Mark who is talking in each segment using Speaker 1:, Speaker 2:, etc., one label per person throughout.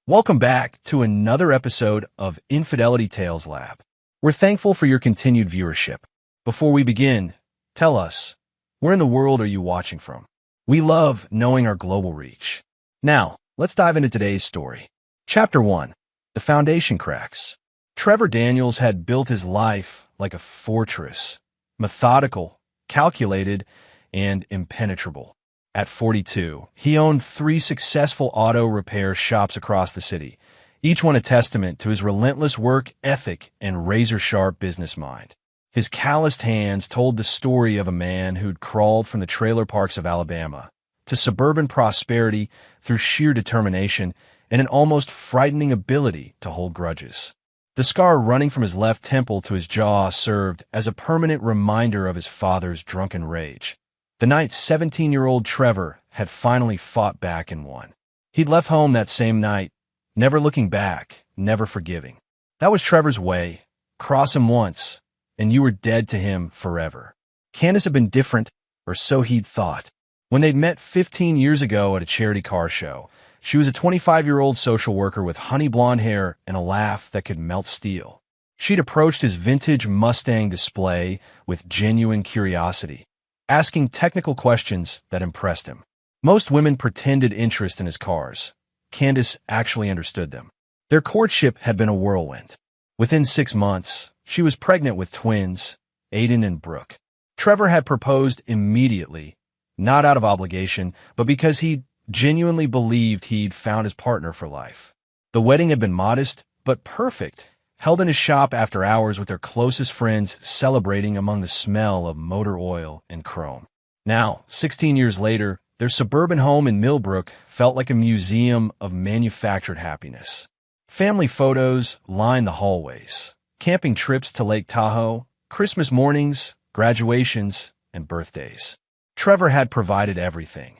Speaker 1: Welcome back to another episode of Infidelity Tales Lab. We're thankful for your continued viewership. Before we begin, tell us, where in the world are you watching from? We love knowing our global reach. Now, let's dive into today's story. Chapter 1. The Foundation Cracks. Trevor Daniels had built his life like a fortress, methodical, calculated, and impenetrable. At 42, he owned 3 successful auto repair shops across the city, each one a testament to his relentless work ethic and razor-sharp business mind. His calloused hands told the story of a man who'd crawled from the trailer parks of Alabama to suburban prosperity through sheer determination and an almost frightening ability to hold grudges. The scar running from his left temple to his jaw served as a permanent reminder of his father's drunken rage. The night 17-year-old Trevor had finally fought back and won. He'd left home that same night, never looking back, never forgiving. That was Trevor's way. Cross him once, and you were dead to him forever. Candace had been different, or so he'd thought. When they'd met 15 years ago at a charity car show, she was a 25-year-old social worker with honey blonde hair and a laugh that could melt steel. She'd approached his vintage Mustang display with genuine curiosity, asking technical questions that impressed him. Most women pretended interest in his cars. Candace actually understood them. Their courtship had been a whirlwind. Within 6 months, she was pregnant with twins, Aiden and Brooke. Trevor had proposed immediately, not out of obligation, but because he genuinely believed he'd found his partner for life. The wedding had been modest, but perfect, held in his shop after hours with their closest friends celebrating among the smell of motor oil and chrome. Now, 16 years later, their suburban home in Millbrook felt like a museum of manufactured happiness. Family photos lined the hallways, camping trips to Lake Tahoe, Christmas mornings, graduations, and birthdays. Trevor had provided everything.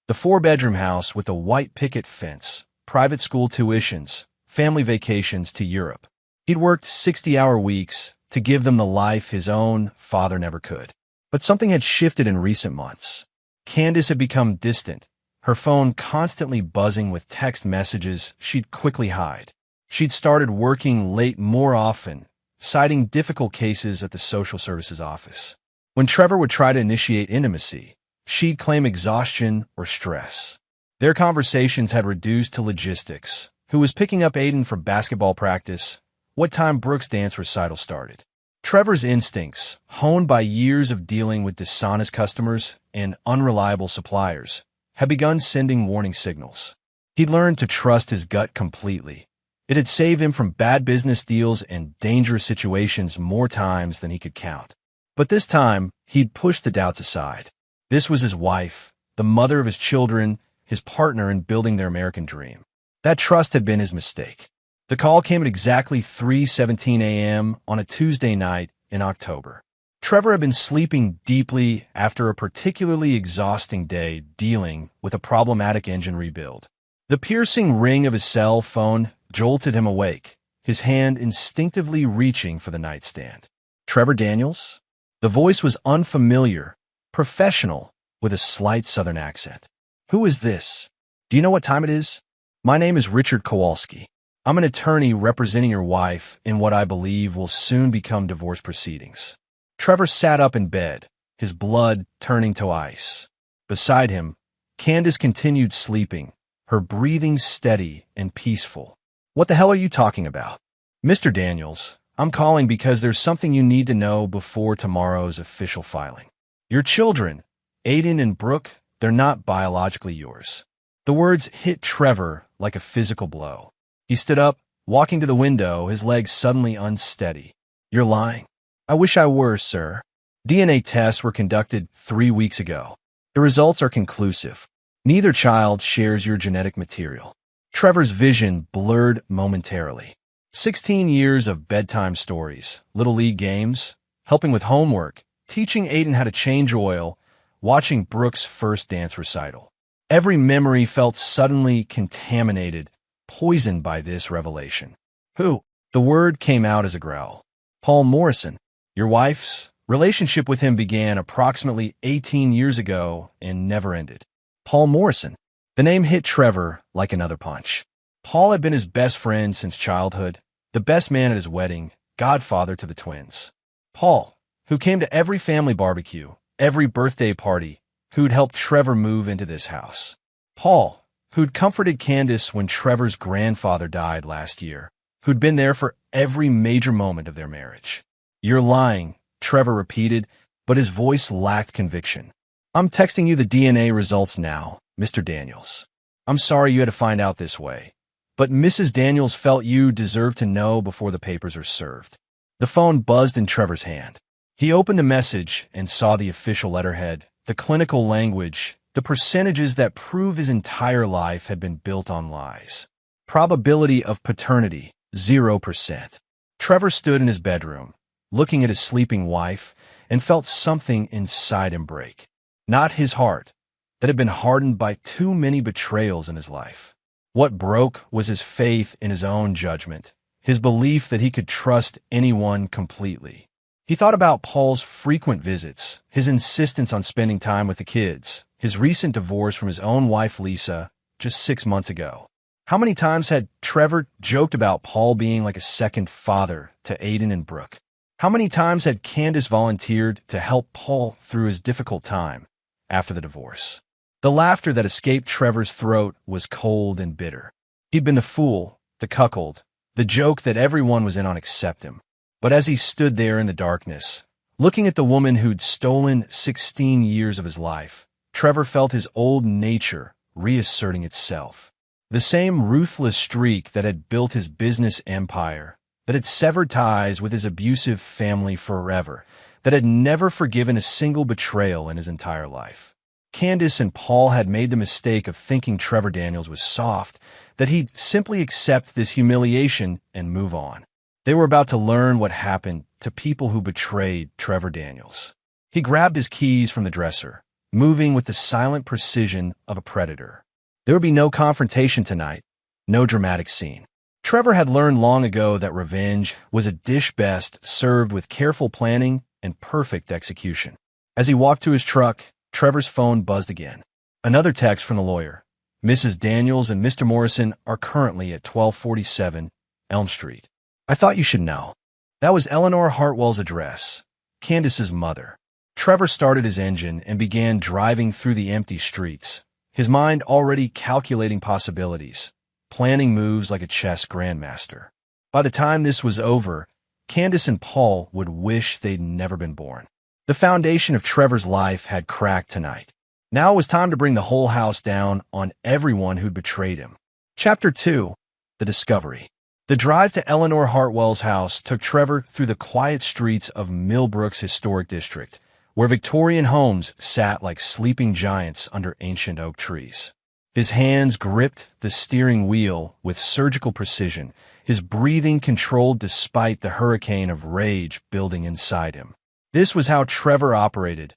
Speaker 1: The 4-bedroom house with a white picket fence, private school tuitions, family vacations to Europe. He'd worked 60-hour weeks to give them the life his own father never could. But something had shifted in recent months. Candace had become distant, her phone constantly buzzing with text messages she'd quickly hide. She'd started working late more often, citing difficult cases at the social services office. When Trevor would try to initiate intimacy, she'd claim exhaustion or stress. Their conversations had reduced to logistics. Who was picking up Aiden for basketball practice? What time Brooke's dance recital started? Trevor's instincts, honed by years of dealing with dishonest customers and unreliable suppliers, had begun sending warning signals. He'd learned to trust his gut completely. It had saved him from bad business deals and dangerous situations more times than he could count. But this time, he'd pushed the doubts aside. This was his wife, the mother of his children, his partner in building their American dream. That trust had been his mistake. The call came at exactly 3:17 a.m. on a Tuesday night in October. Trevor had been sleeping deeply after a particularly exhausting day dealing with a problematic engine rebuild. The piercing ring of his cell phone jolted him awake, his hand instinctively reaching for the nightstand. Trevor Daniels? The voice was unfamiliar, professional, with a slight southern accent. Who is this? Do you know what time it is? My name is Richard Kowalski. I'm an attorney representing your wife in what I believe will soon become divorce proceedings. Trevor sat up in bed, his blood turning to ice. Beside him, Candace continued sleeping, her breathing steady and peaceful. What the hell are you talking about? Mr. Daniels, I'm calling because there's something you need to know before tomorrow's official filing. Your children, Aiden and Brooke, they're not biologically yours. The words hit Trevor like a physical blow. He stood up, walking to the window, his legs suddenly unsteady. You're lying. I wish I were, sir. DNA tests were conducted 3 weeks ago. The results are conclusive. Neither child shares your genetic material. Trevor's vision blurred momentarily. 16 years of bedtime stories, little league games, helping with homework, teaching Aiden how to change oil, watching Brooke's first dance recital. Every memory felt suddenly contaminated, poisoned by this revelation. Who? The word came out as a growl. Paul Morrison. Your wife's relationship with him began approximately 18 years ago and never ended. Paul Morrison. The name hit Trevor like another punch. Paul had been his best friend since childhood, the best man at his wedding, godfather to the twins. Paul, who came to every family barbecue, every birthday party, who'd helped Trevor move into this house. Paul, who'd comforted Candace when Trevor's grandfather died last year, who'd been there for every major moment of their marriage. "You're lying," Trevor repeated, but his voice lacked conviction. "I'm texting you the DNA results now, Mr. Daniels. I'm sorry you had to find out this way, but Mrs. Daniels felt you deserved to know before the papers are served." The phone buzzed in Trevor's hand. He opened the message and saw the official letterhead, the clinical language, the percentages that prove his entire life had been built on lies. Probability of paternity, 0%. Trevor stood in his bedroom, looking at his sleeping wife, and felt something inside him break. Not his heart, that had been hardened by too many betrayals in his life. What broke was his faith in his own judgment, his belief that he could trust anyone completely. He thought about Paul's frequent visits, his insistence on spending time with the kids, his recent divorce from his own wife Lisa just 6 months ago. How many times had Trevor joked about Paul being like a second father to Aiden and Brooke? How many times had Candace volunteered to help Paul through his difficult time after the divorce? The laughter that escaped Trevor's throat was cold and bitter. He'd been the fool, the cuckold, the joke that everyone was in on except him. But as he stood there in the darkness, looking at the woman who'd stolen 16 years of his life, Trevor felt his old nature reasserting itself. The same ruthless streak that had built his business empire, that had severed ties with his abusive family forever, that had never forgiven a single betrayal in his entire life. Candace and Paul had made the mistake of thinking Trevor Daniels was soft, that he'd simply accept this humiliation and move on. They were about to learn what happened to people who betrayed Trevor Daniels. He grabbed his keys from the dresser, moving with the silent precision of a predator. There would be no confrontation tonight, no dramatic scene. Trevor had learned long ago that revenge was a dish best served with careful planning and perfect execution. As he walked to his truck, Trevor's phone buzzed again. Another text from the lawyer. "Mrs. Daniels and Mr. Morrison are currently at 1247 Elm Street. I thought you should know." That was Eleanor Hartwell's address, Candace's mother. Trevor started his engine and began driving through the empty streets, his mind already calculating possibilities, planning moves like a chess grandmaster. By the time this was over, Candace and Paul would wish they'd never been born. The foundation of Trevor's life had cracked tonight. Now it was time to bring the whole house down on everyone who'd betrayed him. Chapter 2. The Discovery. The drive to Eleanor Hartwell's house took Trevor through the quiet streets of Millbrook's historic district, where Victorian homes sat like sleeping giants under ancient oak trees. His hands gripped the steering wheel with surgical precision, his breathing controlled despite the hurricane of rage building inside him. This was how Trevor operated.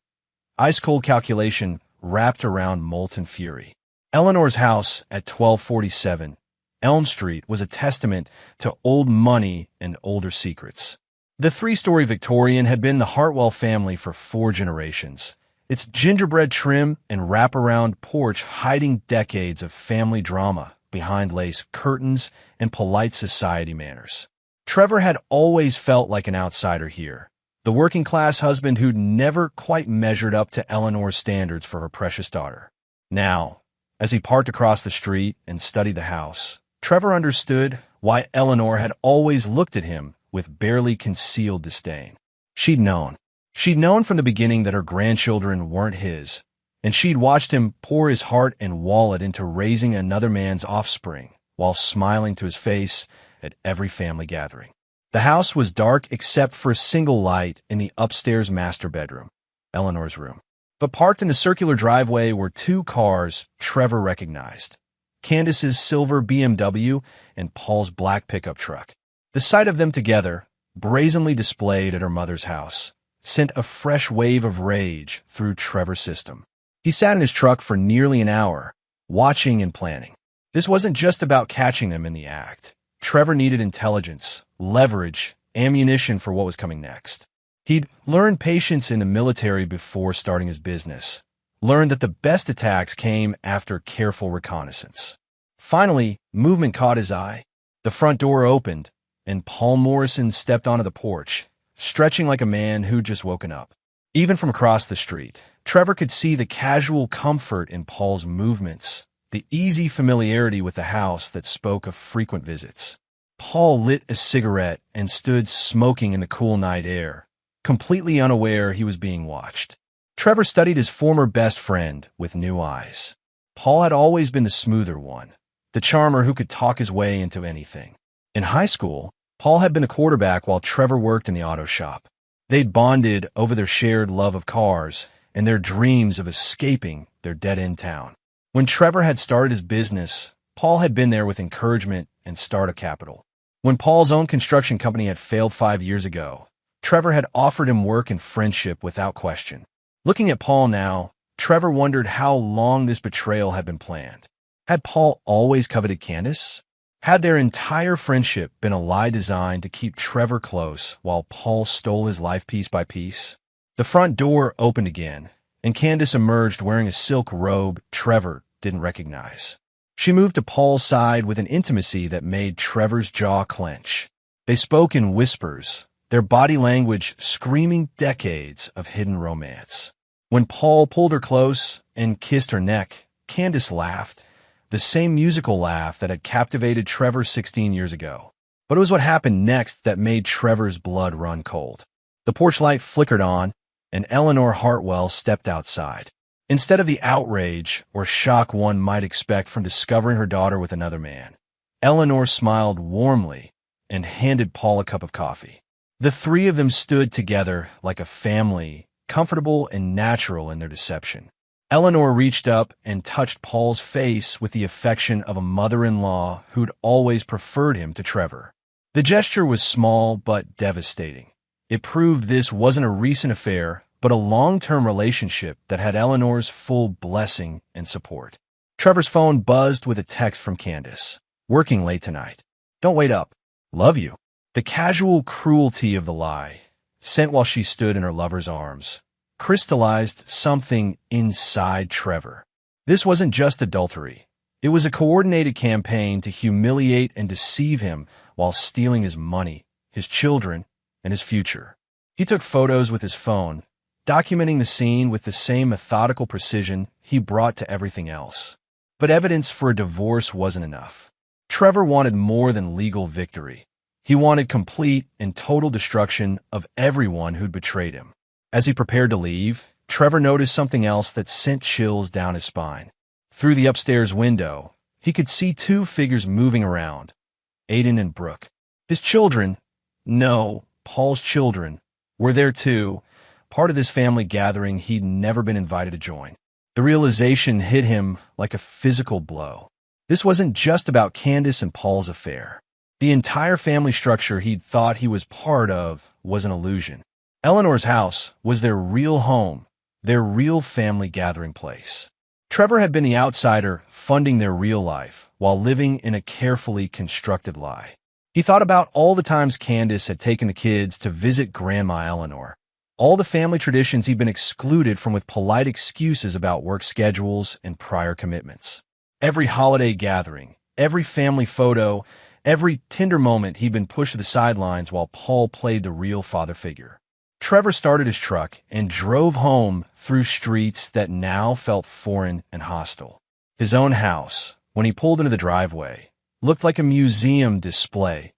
Speaker 1: Ice-cold calculation wrapped around molten fury. Eleanor's house at 1247 Elm Street was a testament to old money and older secrets. The 3-story Victorian had been the Hartwell family for 4 generations, its gingerbread trim and wraparound porch hiding decades of family drama behind lace curtains and polite society manners. Trevor had always felt like an outsider here, the working-class husband who'd never quite measured up to Eleanor's standards for her precious daughter. Now, as he parked across the street and studied the house, Trevor understood why Eleanor had always looked at him with barely concealed disdain. She'd known. She'd known from the beginning that her grandchildren weren't his, and she'd watched him pour his heart and wallet into raising another man's offspring while smiling to his face at every family gathering. The house was dark except for a single light in the upstairs master bedroom, Eleanor's room. But parked in the circular driveway were 2 cars Trevor recognized, Candace's silver BMW and Paul's black pickup truck. The sight of them together, brazenly displayed at her mother's house, sent a fresh wave of rage through Trevor's system. He sat in his truck for nearly an hour, watching and planning. This wasn't just about catching them in the act. Trevor needed intelligence, leverage, ammunition for what was coming next. He'd learned patience in the military before starting his business, learned that the best attacks came after careful reconnaissance. Finally, movement caught his eye. The front door opened, and Paul Morrison stepped onto the porch, stretching like a man who'd just woken up. Even from across the street, Trevor could see the casual comfort in Paul's movements, the easy familiarity with the house that spoke of frequent visits. Paul lit a cigarette and stood smoking in the cool night air, completely unaware he was being watched. Trevor studied his former best friend with new eyes. Paul had always been the smoother one, the charmer who could talk his way into anything. In high school, Paul had been a quarterback while Trevor worked in the auto shop. They'd bonded over their shared love of cars and their dreams of escaping their dead-end town. When Trevor had started his business, Paul had been there with encouragement and startup capital. When Paul's own construction company had failed 5 years ago, Trevor had offered him work and friendship without question. Looking at Paul now, Trevor wondered how long this betrayal had been planned. Had Paul always coveted Candace? Had their entire friendship been a lie designed to keep Trevor close while Paul stole his life piece by piece? The front door opened again, and Candace emerged wearing a silk robe Trevor didn't recognize. She moved to Paul's side with an intimacy that made Trevor's jaw clench. They spoke in whispers, their body language screaming decades of hidden romance. When Paul pulled her close and kissed her neck, Candace laughed, the same musical laugh that had captivated Trevor 16 years ago. But it was what happened next that made Trevor's blood run cold. The porch light flickered on, and Eleanor Hartwell stepped outside. Instead of the outrage or shock one might expect from discovering her daughter with another man, Eleanor smiled warmly and handed Paul a cup of coffee. The three of them stood together like a family, comfortable and natural in their deception. Eleanor reached up and touched Paul's face with the affection of a mother-in-law who'd always preferred him to Trevor. The gesture was small but devastating. It proved this wasn't a recent affair, but a long-term relationship that had Eleanor's full blessing and support. Trevor's phone buzzed with a text from Candace. "Working late tonight. Don't wait up. Love you." The casual cruelty of the lie, sent while she stood in her lover's arms, crystallized something inside Trevor. This wasn't just adultery. It was a coordinated campaign to humiliate and deceive him while stealing his money, his children, and his future. He took photos with his phone, documenting the scene with the same methodical precision he brought to everything else. But evidence for a divorce wasn't enough. Trevor wanted more than legal victory. He wanted complete and total destruction of everyone who'd betrayed him. As he prepared to leave, Trevor noticed something else that sent chills down his spine. Through the upstairs window, he could see two figures moving around, Aiden and Brooke. His children, no, Paul's children, were there too, part of this family gathering he'd never been invited to join. The realization hit him like a physical blow. This wasn't just about Candace and Paul's affair. The entire family structure he'd thought he was part of was an illusion. Eleanor's house was their real home, their real family gathering place. Trevor had been the outsider funding their real life while living in a carefully constructed lie. He thought about all the times Candace had taken the kids to visit Grandma Eleanor, all the family traditions he'd been excluded from with polite excuses about work schedules and prior commitments. Every holiday gathering, every family photo, every tender moment he'd been pushed to the sidelines while Paul played the real father figure. Trevor started his truck and drove home through streets that now felt foreign and hostile. His own house, when he pulled into the driveway, looked like a museum display,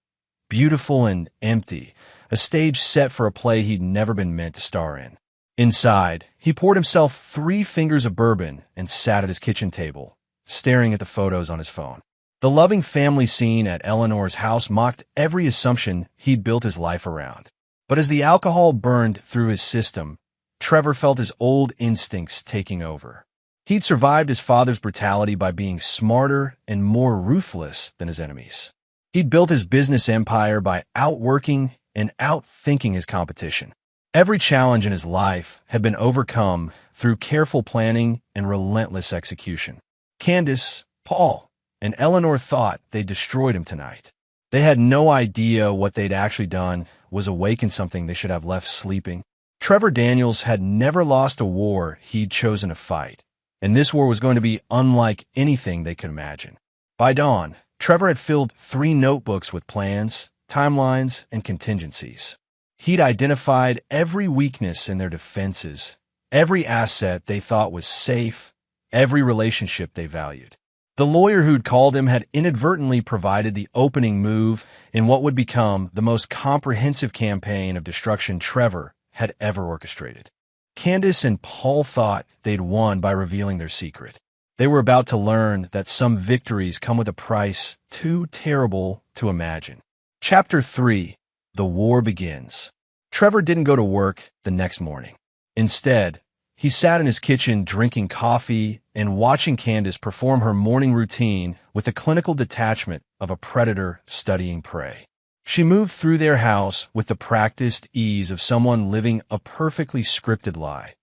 Speaker 1: beautiful and empty, a stage set for a play he'd never been meant to star in. Inside, he poured himself 3 fingers of bourbon and sat at his kitchen table, staring at the photos on his phone. The loving family scene at Eleanor's house mocked every assumption he'd built his life around. But as the alcohol burned through his system, Trevor felt his old instincts taking over. He'd survived his father's brutality by being smarter and more ruthless than his enemies. He'd built his business empire by outworking and outthinking his competition. Every challenge in his life had been overcome through careful planning and relentless execution. Candace, Paul, and Eleanor thought they'd destroyed him tonight. They had no idea what they'd actually done was awaken something they should have left sleeping. Trevor Daniels had never lost a war he'd chosen to fight, and this war was going to be unlike anything they could imagine. By dawn, Trevor had filled 3 notebooks with plans, timelines, and contingencies. He'd identified every weakness in their defenses, every asset they thought was safe, every relationship they valued. The lawyer who'd called him had inadvertently provided the opening move in what would become the most comprehensive campaign of destruction Trevor had ever orchestrated. Candace and Paul thought they'd won by revealing their secret. They were about to learn that some victories come with a price too terrible to imagine. Chapter 3: The War Begins. Trevor didn't go to work the next morning. Instead, he sat in his kitchen drinking coffee and watching Candace perform her morning routine with the clinical detachment of a predator studying prey. She moved through their house with the practiced ease of someone living a perfectly scripted lie,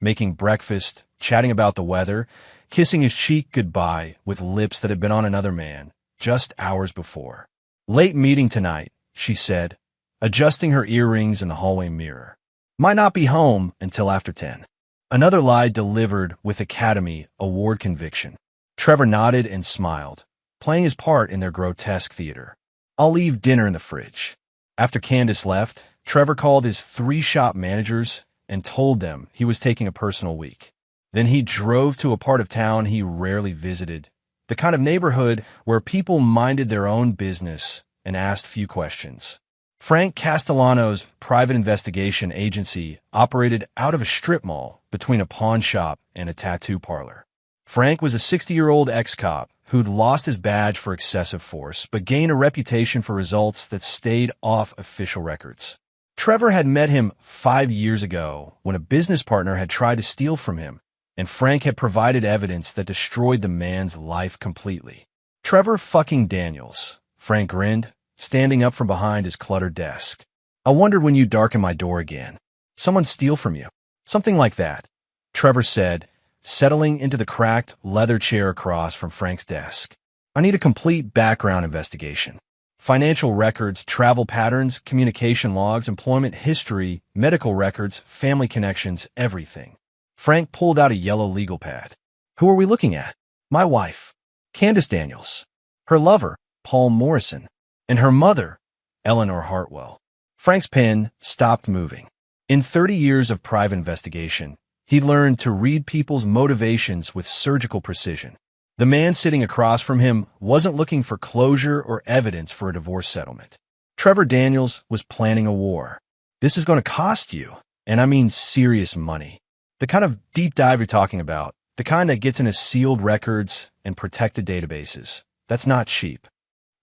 Speaker 1: making breakfast, chatting about the weather, kissing his cheek goodbye with lips that had been on another man just hours before. "Late meeting tonight," she said, adjusting her earrings in the hallway mirror. "Might not be home until after 10. Another lie delivered with Academy Award conviction. Trevor nodded and smiled, playing his part in their grotesque theater. "I'll leave dinner in the fridge." After Candace left, Trevor called his 3 shop managers and told them he was taking a personal week. Then he drove to a part of town he rarely visited, the kind of neighborhood where people minded their own business and asked few questions. Frank Castellano's private investigation agency operated out of a strip mall between a pawn shop and a tattoo parlor. Frank was a 60-year-old ex-cop who'd lost his badge for excessive force, but gained a reputation for results that stayed off official records. Trevor had met him 5 years ago when a business partner had tried to steal from him, and Frank had provided evidence that destroyed the man's life completely. "Trevor fucking Daniels," Frank grinned, standing up from behind his cluttered desk. "I wondered when you'd darken my door again. Someone steal from you." "Something like that," Trevor said, settling into the cracked leather chair across from Frank's desk. "I need a complete background investigation. Financial records, travel patterns, communication logs, employment history, medical records, family connections, everything." Frank pulled out a yellow legal pad. "Who are we looking at?" "My wife, Candace Daniels, her lover, Paul Morrison, and her mother, Eleanor Hartwell." Frank's pen stopped moving. In 30 years of private investigation, he learned to read people's motivations with surgical precision. The man sitting across from him wasn't looking for closure or evidence for a divorce settlement. Trevor Daniels was planning a war. "This is going to cost you, and I mean serious money. The kind of deep dive you're talking about, the kind that gets into sealed records and protected databases. That's not cheap."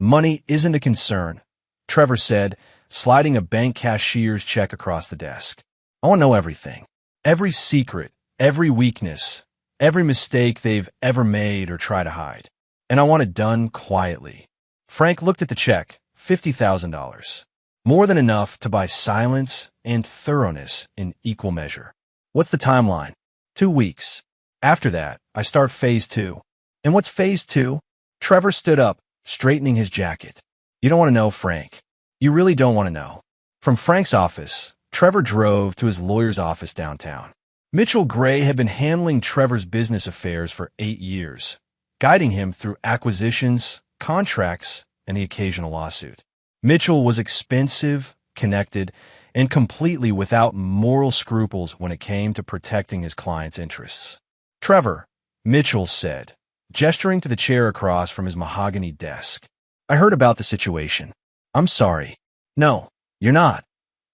Speaker 1: "Money isn't a concern," Trevor said, sliding a bank cashier's check across the desk. "I want to know everything. Every secret, every weakness, every mistake they've ever made or try to hide. And I want it done quietly." Frank looked at the check, $50,000. More than enough to buy silence and thoroughness in equal measure. "What's the timeline?" 2 weeks. After that, I start phase 2. "And what's phase 2? Trevor stood up, straightening his jacket. "You don't want to know, Frank. You really don't want to know." From Frank's office, Trevor drove to his lawyer's office downtown. Mitchell Gray had been handling Trevor's business affairs for 8 years, guiding him through acquisitions, contracts, and the occasional lawsuit. Mitchell was expensive, connected, and completely without moral scruples when it came to protecting his client's interests. "Trevor," Mitchell said, gesturing to the chair across from his mahogany desk, "I heard about the situation. I'm sorry." "No, you're not,"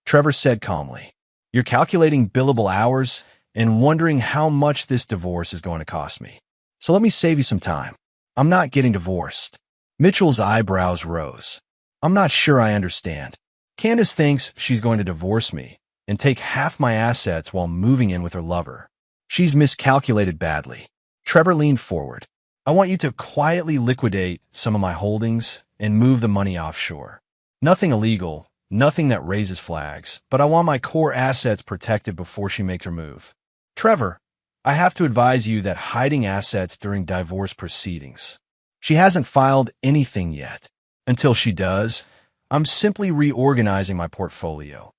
Speaker 1: Trevor said calmly. "You're calculating billable hours and wondering how much this divorce is going to cost me. So let me save you some time. I'm not getting divorced." Mitchell's eyebrows rose. "I'm not sure I understand." "Candace thinks she's going to divorce me and take half my assets while moving in with her lover. She's miscalculated badly." Trevor leaned forward. "I want you to quietly liquidate some of my holdings and move the money offshore. Nothing illegal, nothing that raises flags, but I want my core assets protected before she makes her move." "Trevor, I have to advise you that hiding assets during divorce proceedings. She hasn't filed anything yet. Until she does, I'm simply reorganizing my portfolio."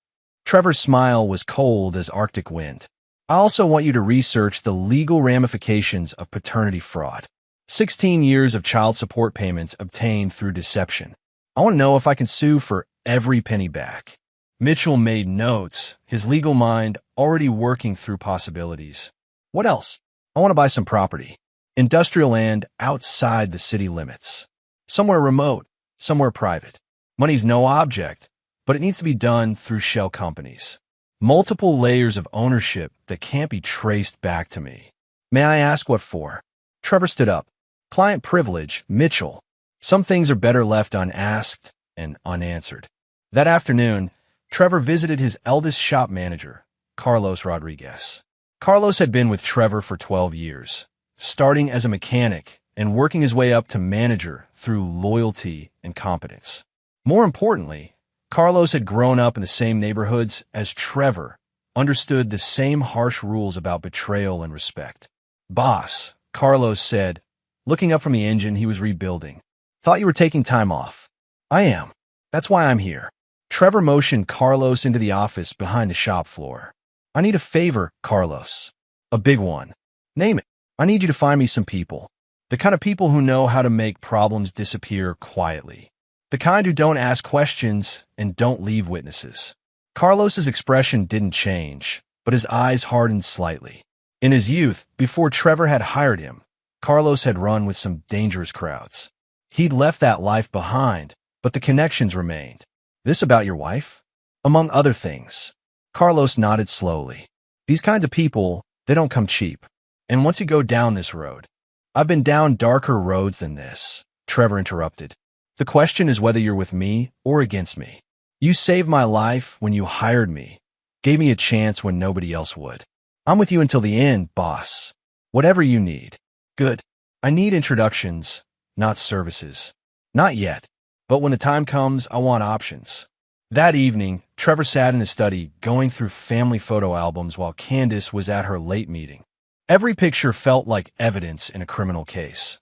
Speaker 1: Trevor's smile was cold as Arctic wind. "I also want you to research the legal ramifications of paternity fraud. 16 years of child support payments obtained through deception. I want to know if I can sue for every penny back. Mitchell made notes, his legal mind already working through possibilities. What else? I want to buy some property. Industrial land outside the city limits. Somewhere remote, somewhere private. Money's no object, but it needs to be done through shell companies. Multiple layers of ownership that can't be traced back to me. May I ask what for? Trevor stood up. Client privilege, Mitchell. Some things are better left unasked and unanswered. That afternoon, Trevor visited his eldest shop manager, Carlos Rodriguez. Carlos had been with Trevor for 12 years, starting as a mechanic and working his way up to manager through loyalty and competence. More importantly, Carlos had grown up in the same neighborhoods as Trevor, understood the same harsh rules about betrayal and respect. Boss, Carlos said, looking up from the engine he was rebuilding. Thought you were taking time off. I am. That's why I'm here. Trevor motioned Carlos into the office behind the shop floor. I need a favor, Carlos. A big one. Name it. I need you to find me some people. The kind of people who know how to make problems disappear quietly. The kind who don't ask questions and don't leave witnesses. Carlos's expression didn't change, but his eyes hardened slightly. In his youth, before Trevor had hired him, Carlos had run with some dangerous crowds. He'd left that life behind, but the connections remained. This about your wife? Among other things. Carlos nodded slowly. These kinds of people, they don't come cheap. And once you go down this road, I've been down darker roads than this, Trevor interrupted. The question is whether you're with me or against me. You saved my life when you hired me, gave me a chance when nobody else would. I'm with you until the end, boss. Whatever you need. Good. I need introductions, not services. Not yet. But when the time comes, I want options. That evening, Trevor sat in his study going through family photo albums while Candace was at her late meeting. Every picture felt like evidence in a criminal case.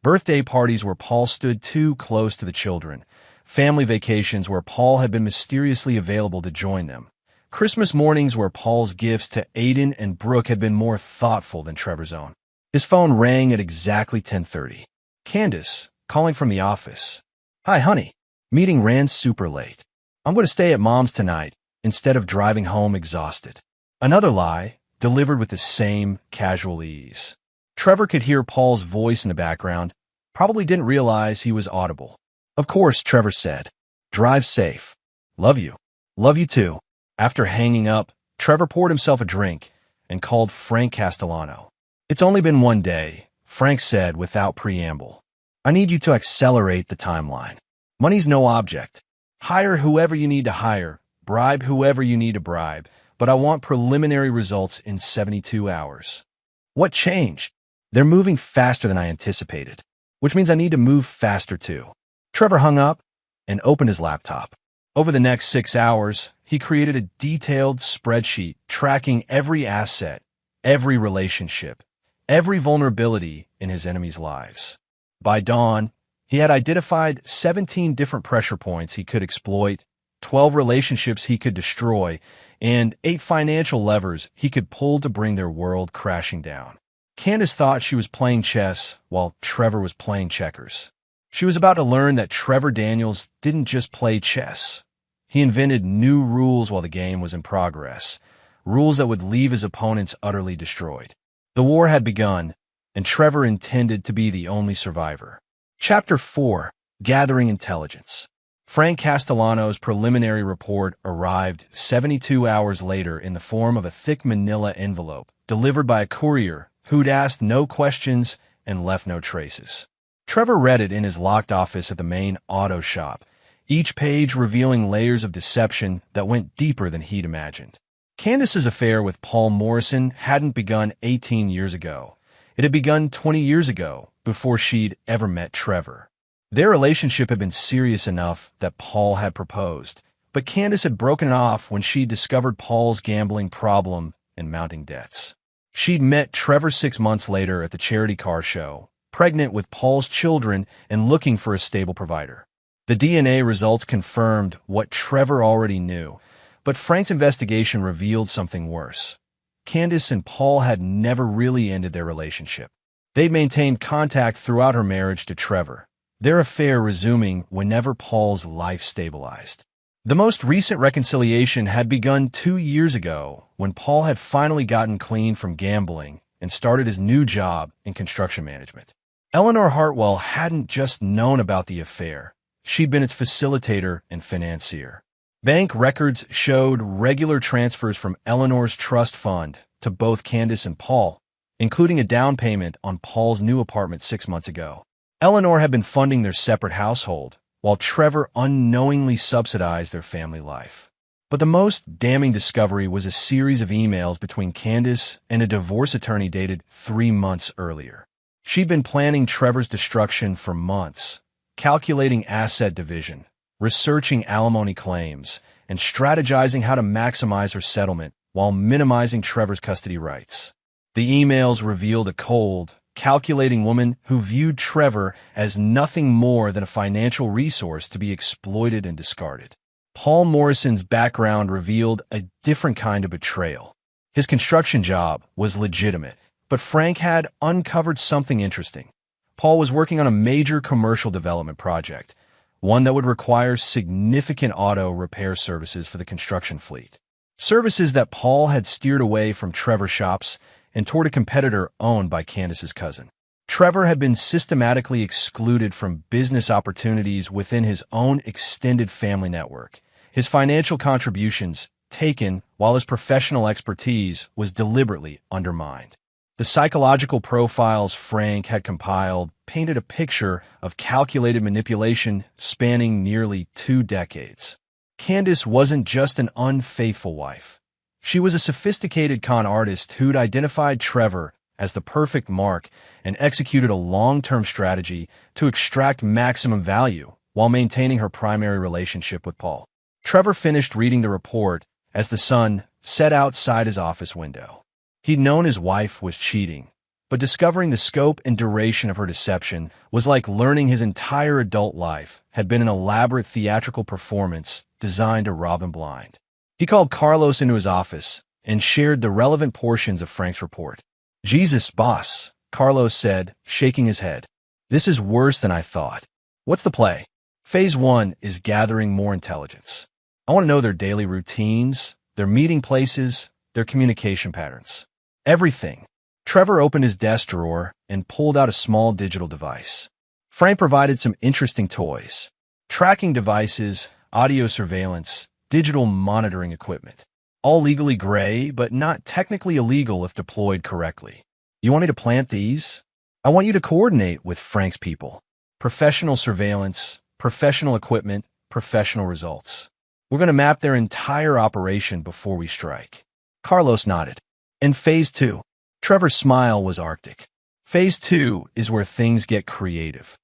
Speaker 1: Birthday parties where Paul stood too close to the children. Family vacations where Paul had been mysteriously available to join them. Christmas mornings where Paul's gifts to Aiden and Brooke had been more thoughtful than Trevor's own. His phone rang at exactly 10:30. Candace, calling from the office. Hi, honey. Meeting ran super late. I'm going to stay at Mom's tonight instead of driving home exhausted. Another lie, delivered with the same casual ease. Trevor could hear Paul's voice in the background, probably didn't realize he was audible. Of course, Trevor said. Drive safe. Love you. Love you too. After hanging up, Trevor poured himself a drink and called Frank Castellano. It's only been one day, Frank said without preamble. I need you to accelerate the timeline. Money's no object. Hire whoever you need to hire, bribe whoever you need to bribe, but I want preliminary results in 72 hours. What changed? They're moving faster than I anticipated, which means I need to move faster too. Trevor hung up and opened his laptop. Over the next 6 hours, he created a detailed spreadsheet tracking every asset, every relationship, every vulnerability in his enemies' lives. By dawn, he had identified 17 different pressure points he could exploit, 12 relationships he could destroy, and 8 financial levers he could pull to bring their world crashing down. Candace thought she was playing chess while Trevor was playing checkers. She was about to learn that Trevor Daniels didn't just play chess. He invented new rules while the game was in progress, rules that would leave his opponents utterly destroyed. The war had begun, and Trevor intended to be the only survivor. Chapter 4. Gathering Intelligence. Frank Castellano's preliminary report arrived 72 hours later in the form of a thick manila envelope delivered by a courier who'd asked no questions and left no traces. Trevor read it in his locked office at the main auto shop, each page revealing layers of deception that went deeper than he'd imagined. Candace's affair with Paul Morrison hadn't begun 18 years ago. It had begun 20 years ago, before she'd ever met Trevor. Their relationship had been serious enough that Paul had proposed, but Candace had broken it off when she discovered Paul's gambling problem and mounting debts. She'd met Trevor 6 months later at the charity car show, pregnant with Paul's children and looking for a stable provider. The DNA results confirmed what Trevor already knew, but Frank's investigation revealed something worse. Candace and Paul had never really ended their relationship. They maintained contact throughout her marriage to Trevor, their affair resuming whenever Paul's life stabilized. The most recent reconciliation had begun 2 years ago when Paul had finally gotten clean from gambling and started his new job in construction management. Eleanor Hartwell hadn't just known about the affair. She'd been its facilitator and financier. Bank records showed regular transfers from Eleanor's trust fund to both Candace and Paul, including a down payment on Paul's new apartment 6 months ago. Eleanor had been funding their separate household, while Trevor unknowingly subsidized their family life. But the most damning discovery was a series of emails between Candace and a divorce attorney dated 3 months earlier. She'd been planning Trevor's destruction for months, calculating asset division, researching alimony claims, and strategizing how to maximize her settlement while minimizing Trevor's custody rights. The emails revealed a cold, calculating woman who viewed Trevor as nothing more than a financial resource to be exploited and discarded. Paul Morrison's background revealed a different kind of betrayal. His construction job was legitimate, but Frank had uncovered something interesting. Paul was working on a major commercial development project, one that would require significant auto repair services for the construction fleet. Services that Paul had steered away from Trevor's shops and toward a competitor owned by Candace's cousin. Trevor had been systematically excluded from business opportunities within his own extended family network, his financial contributions taken while his professional expertise was deliberately undermined. The psychological profiles Frank had compiled painted a picture of calculated manipulation spanning nearly 2 decades. Candace wasn't just an unfaithful wife. She was a sophisticated con artist who'd identified Trevor as the perfect mark and executed a long-term strategy to extract maximum value while maintaining her primary relationship with Paul. Trevor finished reading the report as the sun set outside his office window. He'd known his wife was cheating, but discovering the scope and duration of her deception was like learning his entire adult life had been an elaborate theatrical performance designed to rob him blind. He called Carlos into his office and shared the relevant portions of Frank's report. "Jesus, boss," Carlos said, shaking his head. "This is worse than I thought. What's the play?" Phase 1 is gathering more intelligence. I want to know their daily routines, their meeting places, their communication patterns. Everything. Trevor opened his desk drawer and pulled out a small digital device. Frank provided some interesting toys. Tracking devices, audio surveillance, digital monitoring equipment. All legally gray, but not technically illegal if deployed correctly. You want me to plant these? I want you to coordinate with Frank's people. Professional surveillance, professional equipment, professional results. We're going to map their entire operation before we strike. Carlos nodded. And Phase 2. Trevor's smile was arctic. Phase 2 is where things get creative.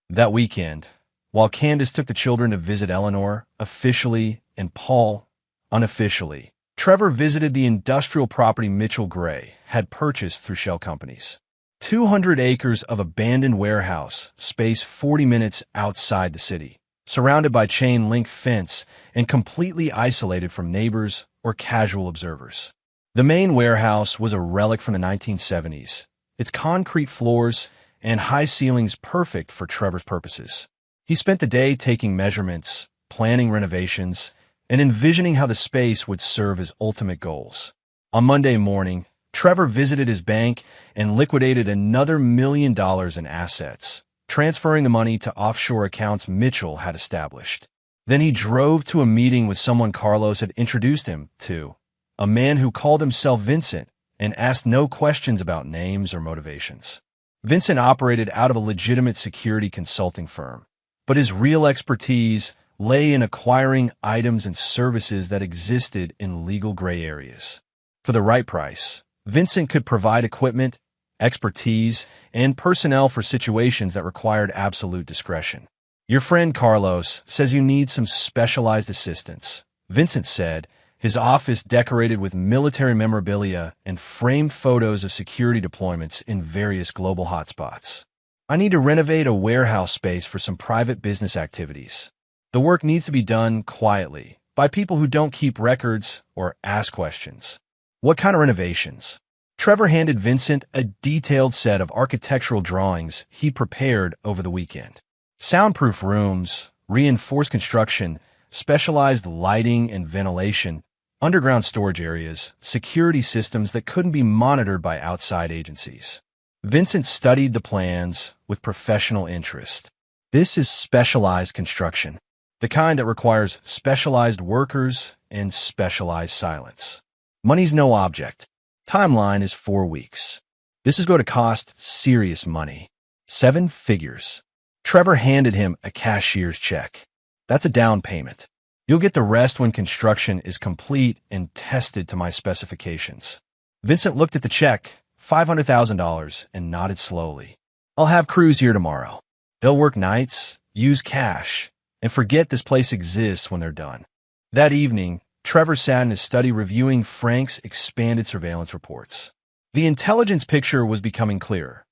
Speaker 1: That weekend, while Candace took the children to visit Eleanor, officially, and Paul, unofficially, Trevor visited the industrial property Mitchell Gray had purchased through shell companies. 200 acres of abandoned warehouse, space 40 minutes outside the city, surrounded by chain-link fence and completely isolated from neighbors or casual observers. The main warehouse was a relic from the 1970s, its concrete floors and high ceilings perfect for Trevor's purposes. He spent the day taking measurements, planning renovations, and envisioning how the space would serve his ultimate goals. On Monday morning, Trevor visited his bank and liquidated another $1 million in assets, transferring the money to offshore accounts Mitchell had established. Then he drove to a meeting with someone Carlos had introduced him to, a man who called himself Vincent and asked no questions about names or motivations. Vincent operated out of a legitimate security consulting firm, but his real expertise lay in acquiring items and services that existed in legal gray areas. For the right price, Vincent could provide equipment, expertise, and personnel for situations that required absolute discretion. "Your friend Carlos says you need some specialized assistance," Vincent said, his office decorated with military memorabilia and framed photos of security deployments in various global hotspots. "I need to renovate a warehouse space for some private business activities. The work needs to be done quietly, by people who don't keep records or ask questions." "What kind of renovations?" Trevor handed Vincent a detailed set of architectural drawings he prepared over the weekend. Soundproof rooms, reinforced construction, specialized lighting and ventilation, underground storage areas, security systems that couldn't be monitored by outside agencies. Vincent studied the plans with professional interest. This is specialized construction, the kind that requires specialized workers and specialized silence. Money's no object. Timeline is 4 weeks. This is going to cost serious money. 7 figures. Trevor handed him a cashier's check. That's a down payment. You'll get the rest when construction is complete and tested to my specifications. Vincent looked at the check, $500,000, and nodded slowly. I'll have crews here tomorrow. They'll work nights, use cash, and forget this place exists when they're done. That evening, Trevor sat in his study reviewing Frank's expanded surveillance reports. The intelligence picture was becoming clearer.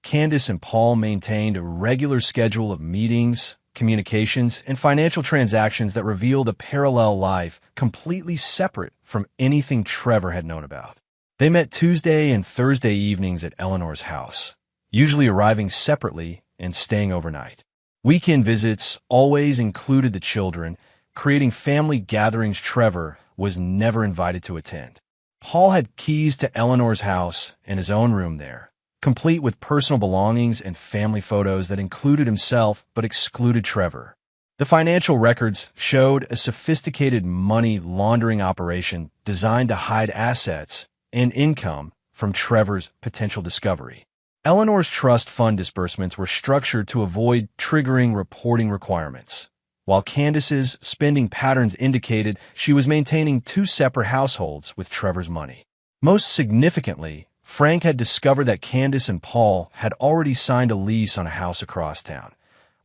Speaker 1: Candace and Paul maintained a regular schedule of meetings, communications, and financial transactions that revealed a parallel life completely separate from anything Trevor had known about. They met Tuesday and Thursday evenings at Eleanor's house, usually arriving separately and staying overnight. Weekend visits always included the children, creating family gatherings Trevor was never invited to attend. Paul had keys to Eleanor's house and his own room there, complete with personal belongings and family photos that included himself but excluded Trevor. The financial records showed a sophisticated money laundering operation designed to hide assets and income from Trevor's potential discovery. Eleanor's trust fund disbursements were structured to avoid triggering reporting requirements, while Candace's spending patterns indicated she was maintaining 2 separate households with Trevor's money. Most significantly, Frank had discovered that Candace and Paul had already signed a lease on a house across town,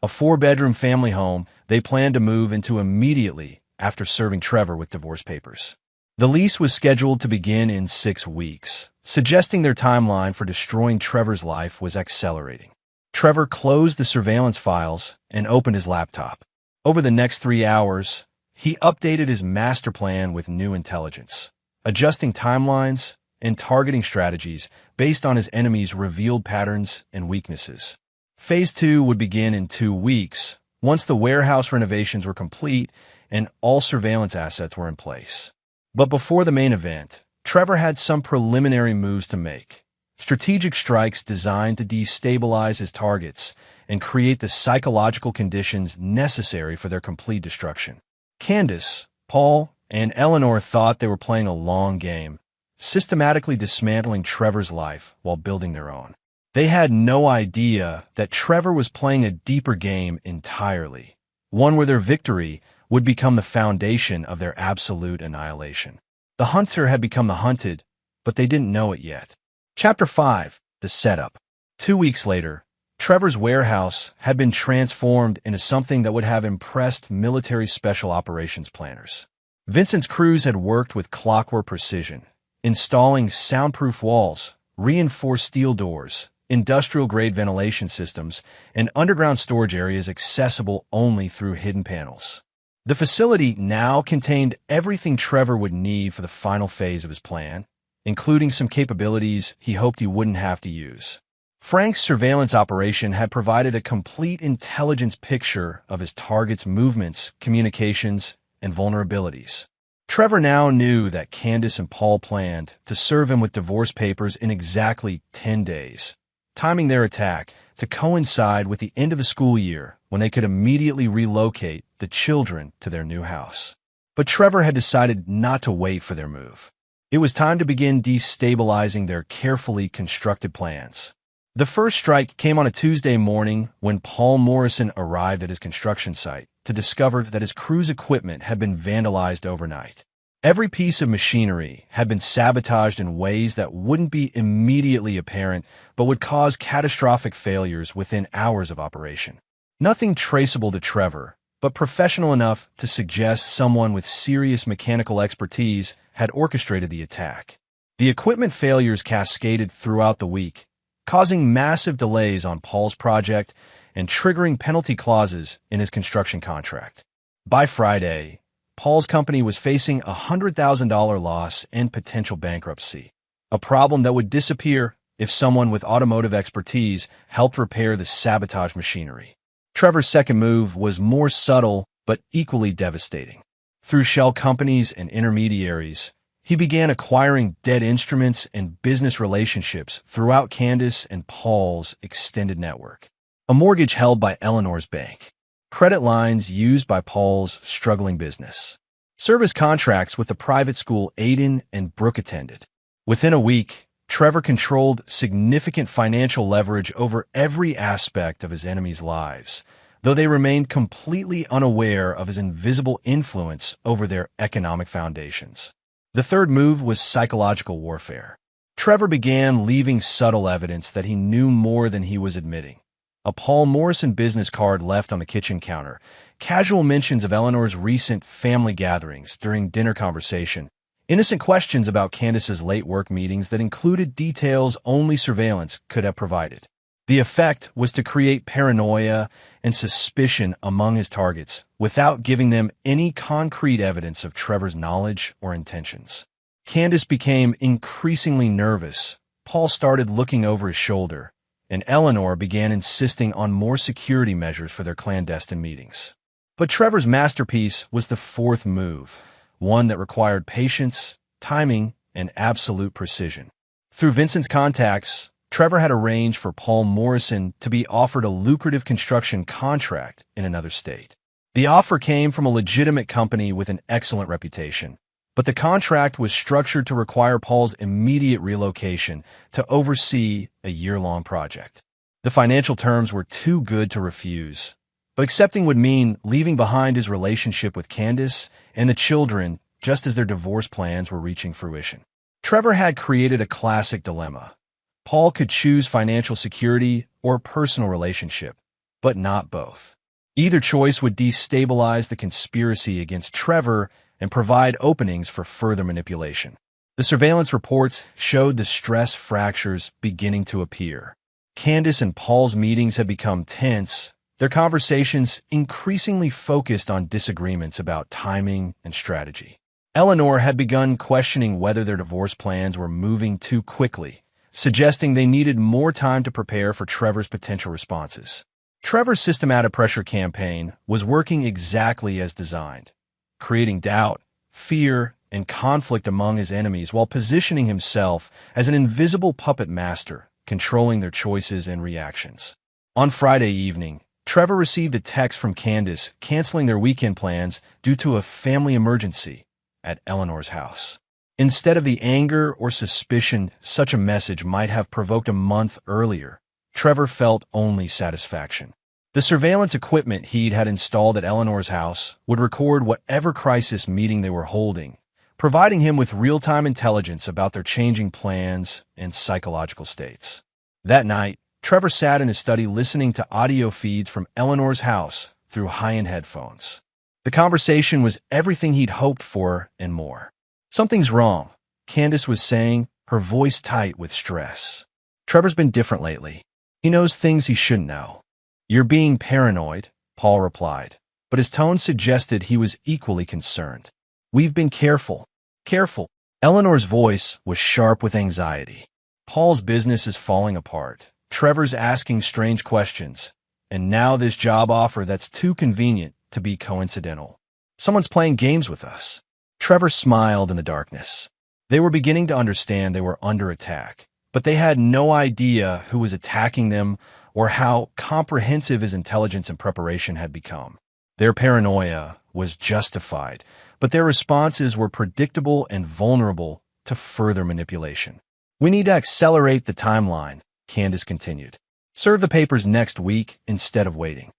Speaker 1: a 4-bedroom family home they planned to move into immediately after serving Trevor with divorce papers. The lease was scheduled to begin in 6 weeks, suggesting their timeline for destroying Trevor's life was accelerating. Trevor closed the surveillance files and opened his laptop. Over the next 3 hours, he updated his master plan with new intelligence, adjusting timelines and targeting strategies based on his enemy's revealed patterns and weaknesses. Phase 2 would begin in 2 weeks, once the warehouse renovations were complete and all surveillance assets were in place. But before the main event, Trevor had some preliminary moves to make. Strategic strikes designed to destabilize his targets and create the psychological conditions necessary for their complete destruction. Candace, Paul, and Eleanor thought they were playing a long game, systematically dismantling Trevor's life while building their own. They had no idea that Trevor was playing a deeper game entirely, one where their victory would become the foundation of their absolute annihilation. The hunter had become the hunted, but they didn't know it yet. Chapter 5. The Setup. 2 weeks later, Trevor's warehouse had been transformed into something that would have impressed military special operations planners. Vincent's crews had worked with clockwork precision, installing soundproof walls, reinforced steel doors, industrial-grade ventilation systems, and underground storage areas accessible only through hidden panels. The facility now contained everything Trevor would need for the final phase of his plan, including some capabilities he hoped he wouldn't have to use. Frank's surveillance operation had provided a complete intelligence picture of his target's movements, communications, and vulnerabilities. Trevor now knew that Candace and Paul planned to serve him with divorce papers in exactly 10 days, timing their attack to coincide with the end of the school year when they could immediately relocate the children to their new house. But Trevor had decided not to wait for their move. It was time to begin destabilizing their carefully constructed plans. The first strike came on a Tuesday morning when Paul Morrison arrived at his construction site to discover that his crew's equipment had been vandalized overnight. Every piece of machinery had been sabotaged in ways that wouldn't be immediately apparent but would cause catastrophic failures within hours of operation. Nothing traceable to Trevor, but professional enough to suggest someone with serious mechanical expertise had orchestrated the attack. The equipment failures cascaded throughout the week, causing massive delays on Paul's project and triggering penalty clauses in his construction contract. By Friday, Paul's company was facing a $100,000 loss and potential bankruptcy. a problem that would disappear if someone with automotive expertise helped repair the sabotage machinery. Trevor's second move was more subtle but equally devastating. Through shell companies and intermediaries, he began acquiring dead instruments and business relationships throughout Candace and Paul's extended network. A mortgage held by Eleanor's bank, credit lines used by Paul's struggling business, service contracts with the private school Aiden and Brooke attended. Within a week, Trevor controlled significant financial leverage over every aspect of his enemies' lives, though they remained completely unaware of his invisible influence over their economic foundations. The third move was psychological warfare. Trevor began leaving subtle evidence that he knew more than he was admitting. A Paul Morrison business card left on the kitchen counter, casual mentions of Eleanor's recent family gatherings during dinner conversation, innocent questions about Candace's late work meetings that included details only surveillance could have provided. The effect was to create paranoia and suspicion among his targets without giving them any concrete evidence of Trevor's knowledge or intentions. Candace became increasingly nervous. Paul started looking over his shoulder, and Eleanor began insisting on more security measures for their clandestine meetings. But Trevor's masterpiece was the fourth move, one that required patience, timing, and absolute precision. Through Vincent's contacts, Trevor had arranged for Paul Morrison to be offered a lucrative construction contract in another state. The offer came from a legitimate company with an excellent reputation, but the contract was structured to require Paul's immediate relocation to oversee a year-long project. The financial terms were too good to refuse, but accepting would mean leaving behind his relationship with Candace and the children just as their divorce plans were reaching fruition. Trevor had created a classic dilemma. Paul could choose financial security or personal relationship, but not both. Either choice would destabilize the conspiracy against Trevor and provide openings for further manipulation. The surveillance reports showed the stress fractures beginning to appear. Candace and Paul's meetings had become tense, their conversations increasingly focused on disagreements about timing and strategy. Eleanor had begun questioning whether their divorce plans were moving too quickly, suggesting they needed more time to prepare for Trevor's potential responses. Trevor's systematic pressure campaign was working exactly as designed, creating doubt, fear, and conflict among his enemies while positioning himself as an invisible puppet master, controlling their choices and reactions. On Friday evening, Trevor received a text from Candace canceling their weekend plans due to a family emergency at Eleanor's house. Instead of the anger or suspicion such a message might have provoked a month earlier, Trevor felt only satisfaction. The surveillance equipment he'd had installed at Eleanor's house would record whatever crisis meeting they were holding, providing him with real-time intelligence about their changing plans and psychological states. That night, Trevor sat in his study listening to audio feeds from Eleanor's house through high-end headphones. The conversation was everything he'd hoped for and more. "Something's wrong," Candace was saying, her voice tight with stress. "Trevor's been different lately. He knows things he shouldn't know." "You're being paranoid," Paul replied, but his tone suggested he was equally concerned. "We've been careful." "Careful." Eleanor's voice was sharp with anxiety. "Paul's business is falling apart. Trevor's asking strange questions. And now this job offer that's too convenient to be coincidental. Someone's playing games with us." Trevor smiled in the darkness. They were beginning to understand they were under attack, but they had no idea who was attacking them or how comprehensive his intelligence and preparation had become. Their paranoia was justified, but their responses were predictable and vulnerable to further manipulation. "We need to accelerate the timeline," Candace continued. "Serve the papers next week instead of waiting."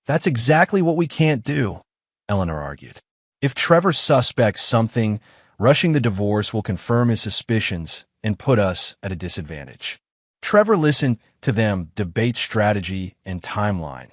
Speaker 1: "That's exactly what we can't do," Eleanor argued. "If Trevor suspects something, rushing the divorce will confirm his suspicions and put us at a disadvantage." Trevor listened to them debate strategy and timeline,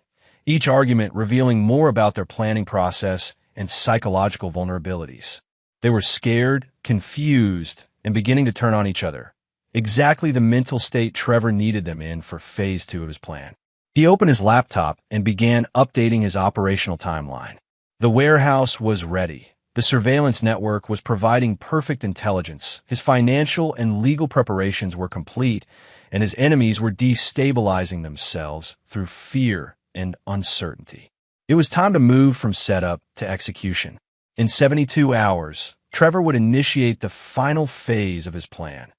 Speaker 1: each argument revealing more about their planning process and psychological vulnerabilities. They were scared, confused, and beginning to turn on each other, exactly the mental state Trevor needed them in for phase 2 of his plan. He opened his laptop and began updating his operational timeline. The warehouse was ready, The surveillance network was providing perfect intelligence. His financial and legal preparations were complete, and his enemies were destabilizing themselves through fear and uncertainty. It was time to move from setup to execution. In 72 hours, Trevor would initiate the final phase of his plan,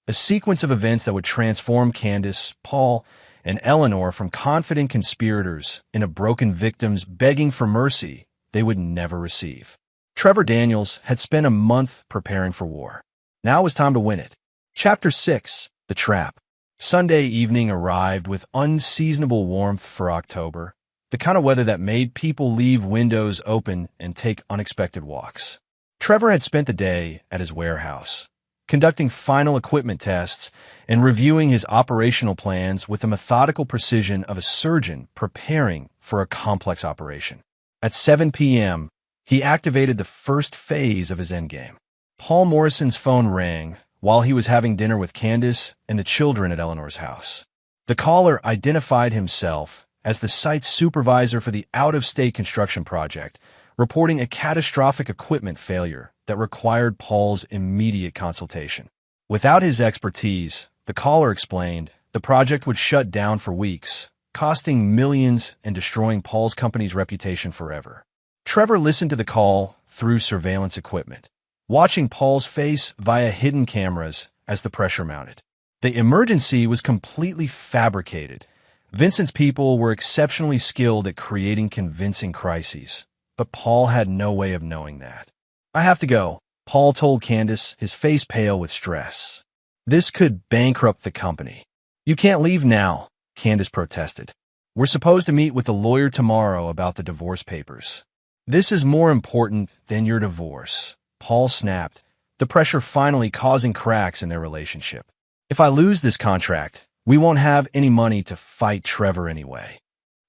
Speaker 1: a sequence of events that would transform Candace, Paul, and Eleanor from confident conspirators into broken victims begging for mercy they would never receive. Trevor Daniels had spent a month preparing for war. Now it was time to win it. Chapter 6: The Trap. Sunday evening arrived with unseasonable warmth for October, the kind of weather that made people leave windows open and take unexpected walks. Trevor had spent the day at his warehouse, conducting final equipment tests and reviewing his operational plans with the methodical precision of a surgeon preparing for a complex operation. At 7 p.m., he activated the first phase of his endgame. Paul Morrison's phone rang while he was having dinner with Candace and the children at Eleanor's house. The caller identified himself as the site's supervisor for the out-of-state construction project, reporting a catastrophic equipment failure that required Paul's immediate consultation. Without his expertise, the caller explained, the project would shut down for weeks, costing millions and destroying Paul's company's reputation forever. Trevor listened to the call through surveillance equipment, watching Paul's face via hidden cameras as the pressure mounted. The emergency was completely fabricated. Vincent's people were exceptionally skilled at creating convincing crises, but Paul had no way of knowing that. I have to go, Paul told Candace, his face pale with stress. This could bankrupt the company. You can't leave now, Candace protested. We're supposed to meet with the lawyer tomorrow about the divorce papers. This is more important than your divorce, Paul snapped, the pressure finally causing cracks in their relationship. If I lose this contract, we won't have any money to fight Trevor anyway.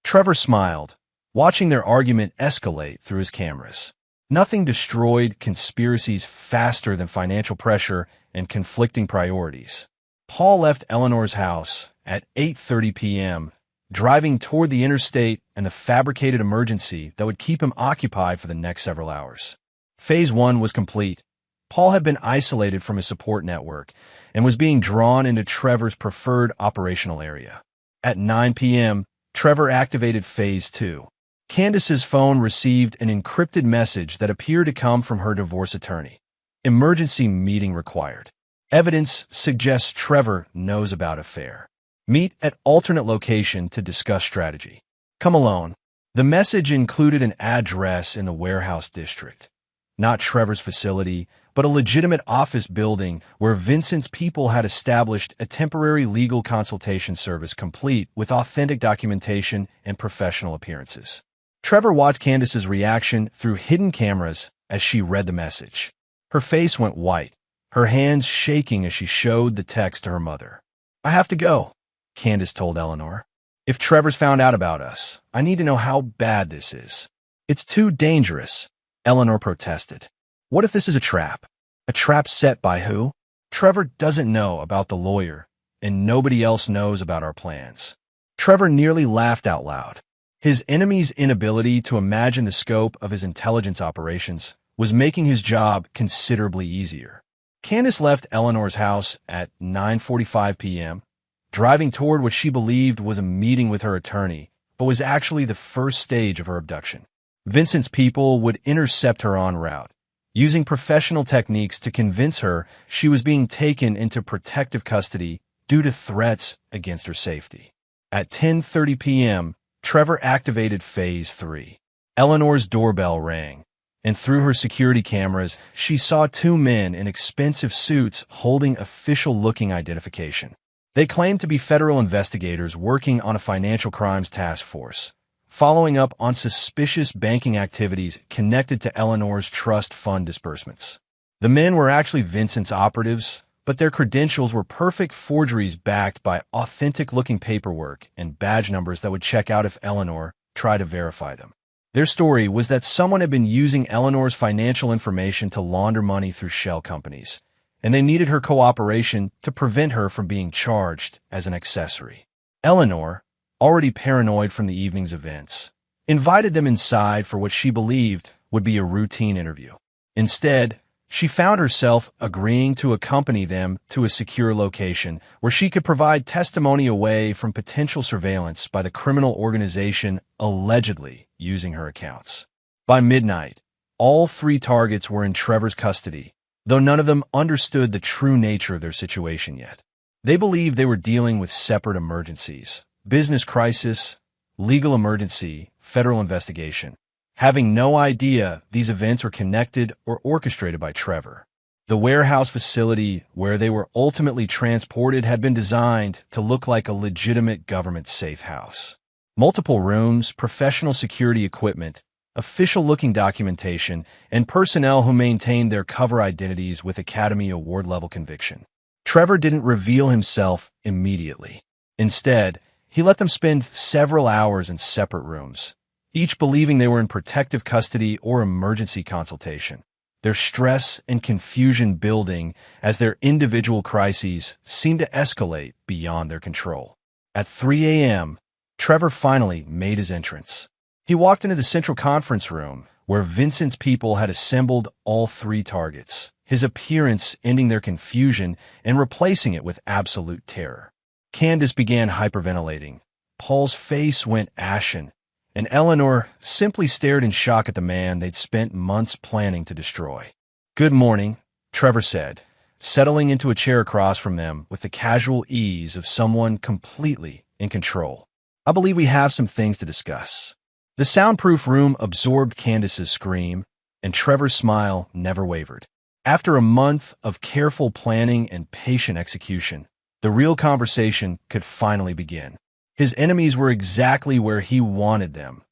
Speaker 1: Trevor smiled, watching their argument escalate through his cameras. Nothing destroyed conspiracies faster than financial pressure and conflicting priorities. Paul left Eleanor's house at 8:30 p.m., driving toward the interstate and the fabricated emergency that would keep him occupied for the next several hours. Phase 1 was complete. Paul had been isolated from his support network and was being drawn into Trevor's preferred operational area. At 9 p.m., Trevor activated Phase 2. Candace's phone received an encrypted message that appeared to come from her divorce attorney. Emergency meeting required. Evidence suggests Trevor knows about affair. Meet at alternate location to discuss strategy. Come alone. The message included an address in the warehouse district. Not Trevor's facility, but a legitimate office building where Vincent's people had established a temporary legal consultation service complete with authentic documentation and professional appearances. Trevor watched Candace's reaction through hidden cameras as she read the message. Her face went white, her hands shaking as she showed the text to her mother. I have to go, Candace told Eleanor. If Trevor's found out about us, I need to know how bad this is. It's too dangerous, Eleanor protested. What if this is a trap? A trap set by who? Trevor doesn't know about the lawyer, and nobody else knows about our plans. Trevor nearly laughed out loud. His enemy's inability to imagine the scope of his intelligence operations was making his job considerably easier. Candace left Eleanor's house at 9:45 p.m., driving toward what she believed was a meeting with her attorney, but was actually the first stage of her abduction. Vincent's people would intercept her en route, using professional techniques to convince her she was being taken into protective custody due to threats against her safety. At 10:30 p.m., Trevor activated Phase 3. Eleanor's doorbell rang, and through her security cameras, she saw two men in expensive suits holding official-looking identification. They claimed to be federal investigators working on a financial crimes task force, following up on suspicious banking activities connected to Eleanor's trust fund disbursements. The men were actually Vincent's operatives, but their credentials were perfect forgeries backed by authentic-looking paperwork and badge numbers that would check out if Eleanor tried to verify them. Their story was that someone had been using Eleanor's financial information to launder money through shell companies, and they needed her cooperation to prevent her from being charged as an accessory. Eleanor, already paranoid from the evening's events, invited them inside for what she believed would be a routine interview. Instead, she found herself agreeing to accompany them to a secure location where she could provide testimony away from potential surveillance by the criminal organization allegedly using her accounts. By midnight, all 3 targets were in Trevor's custody, though none of them understood the true nature of their situation yet. They believed they were dealing with separate emergencies: business crisis, legal emergency, federal investigation, having no idea these events were connected or orchestrated by Trevor. The warehouse facility where they were ultimately transported had been designed to look like a legitimate government safe house. Multiple rooms, professional security equipment, official-looking documentation, and personnel who maintained their cover identities with Academy Award-level conviction. Trevor didn't reveal himself immediately. Instead, he let them spend several hours in separate rooms, each believing they were in protective custody or emergency consultation, their stress and confusion building as their individual crises seemed to escalate beyond their control. At 3 a.m., Trevor finally made his entrance. He walked into the central conference room, where Vincent's people had assembled all 3 targets, his appearance ending their confusion and replacing it with absolute terror. Candace began hyperventilating. Paul's face went ashen, and Eleanor simply stared in shock at the man they'd spent months planning to destroy. "Good morning," Trevor said, settling into a chair across from them with the casual ease of someone completely in control. "I believe we have some things to discuss." The soundproof room absorbed Candace's scream, and Trevor's smile never wavered. After a month of careful planning and patient execution, the real conversation could finally begin. His enemies were exactly where he wanted them: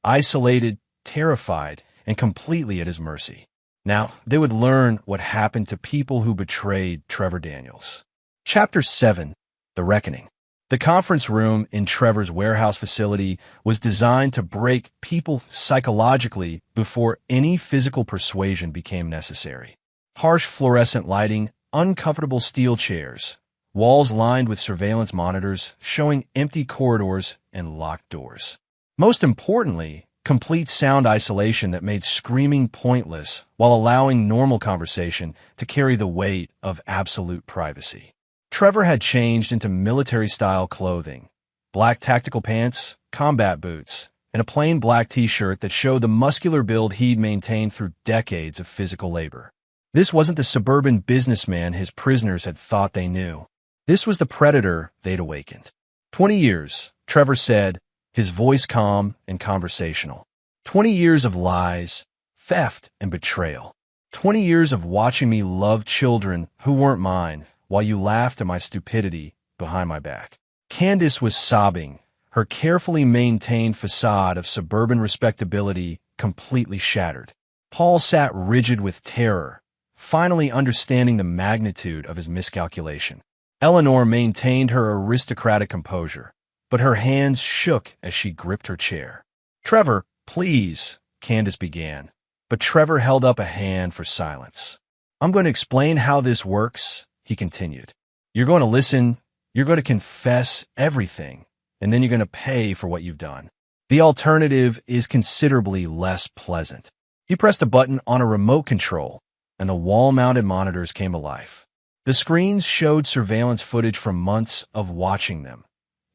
Speaker 1: isolated, terrified, and completely at his mercy. Now, they would learn what happened to people who betrayed Trevor Daniels. Chapter 7: The Reckoning. The conference room in Trevor's warehouse facility was designed to break people psychologically before any physical persuasion became necessary. Harsh fluorescent lighting, uncomfortable steel chairs, walls lined with surveillance monitors showing empty corridors and locked doors. Most importantly, complete sound isolation that made screaming pointless while allowing normal conversation to carry the weight of absolute privacy. Trevor had changed into military-style clothing: black tactical pants, combat boots, and a plain black t-shirt that showed the muscular build he'd maintained through decades of physical labor. This wasn't the suburban businessman his prisoners had thought they knew. This was the predator they'd awakened. 20 years, Trevor said, his voice calm and conversational. 20 years of lies, theft, and betrayal. 20 years of watching me love children who weren't mine, while you laughed at my stupidity behind my back. Candace was sobbing, her carefully maintained facade of suburban respectability completely shattered. Paul sat rigid with terror, finally understanding the magnitude of his miscalculation. Eleanor maintained her aristocratic composure, but her hands shook as she gripped her chair. "Trevor, please," Candace began, but Trevor held up a hand for silence. "I'm going to explain how this works," he continued. "You're going to listen, you're going to confess everything, and then you're going to pay for what you've done. The alternative is considerably less pleasant." He pressed a button on a remote control, and the wall-mounted monitors came alive. The screens showed surveillance footage from months of watching them: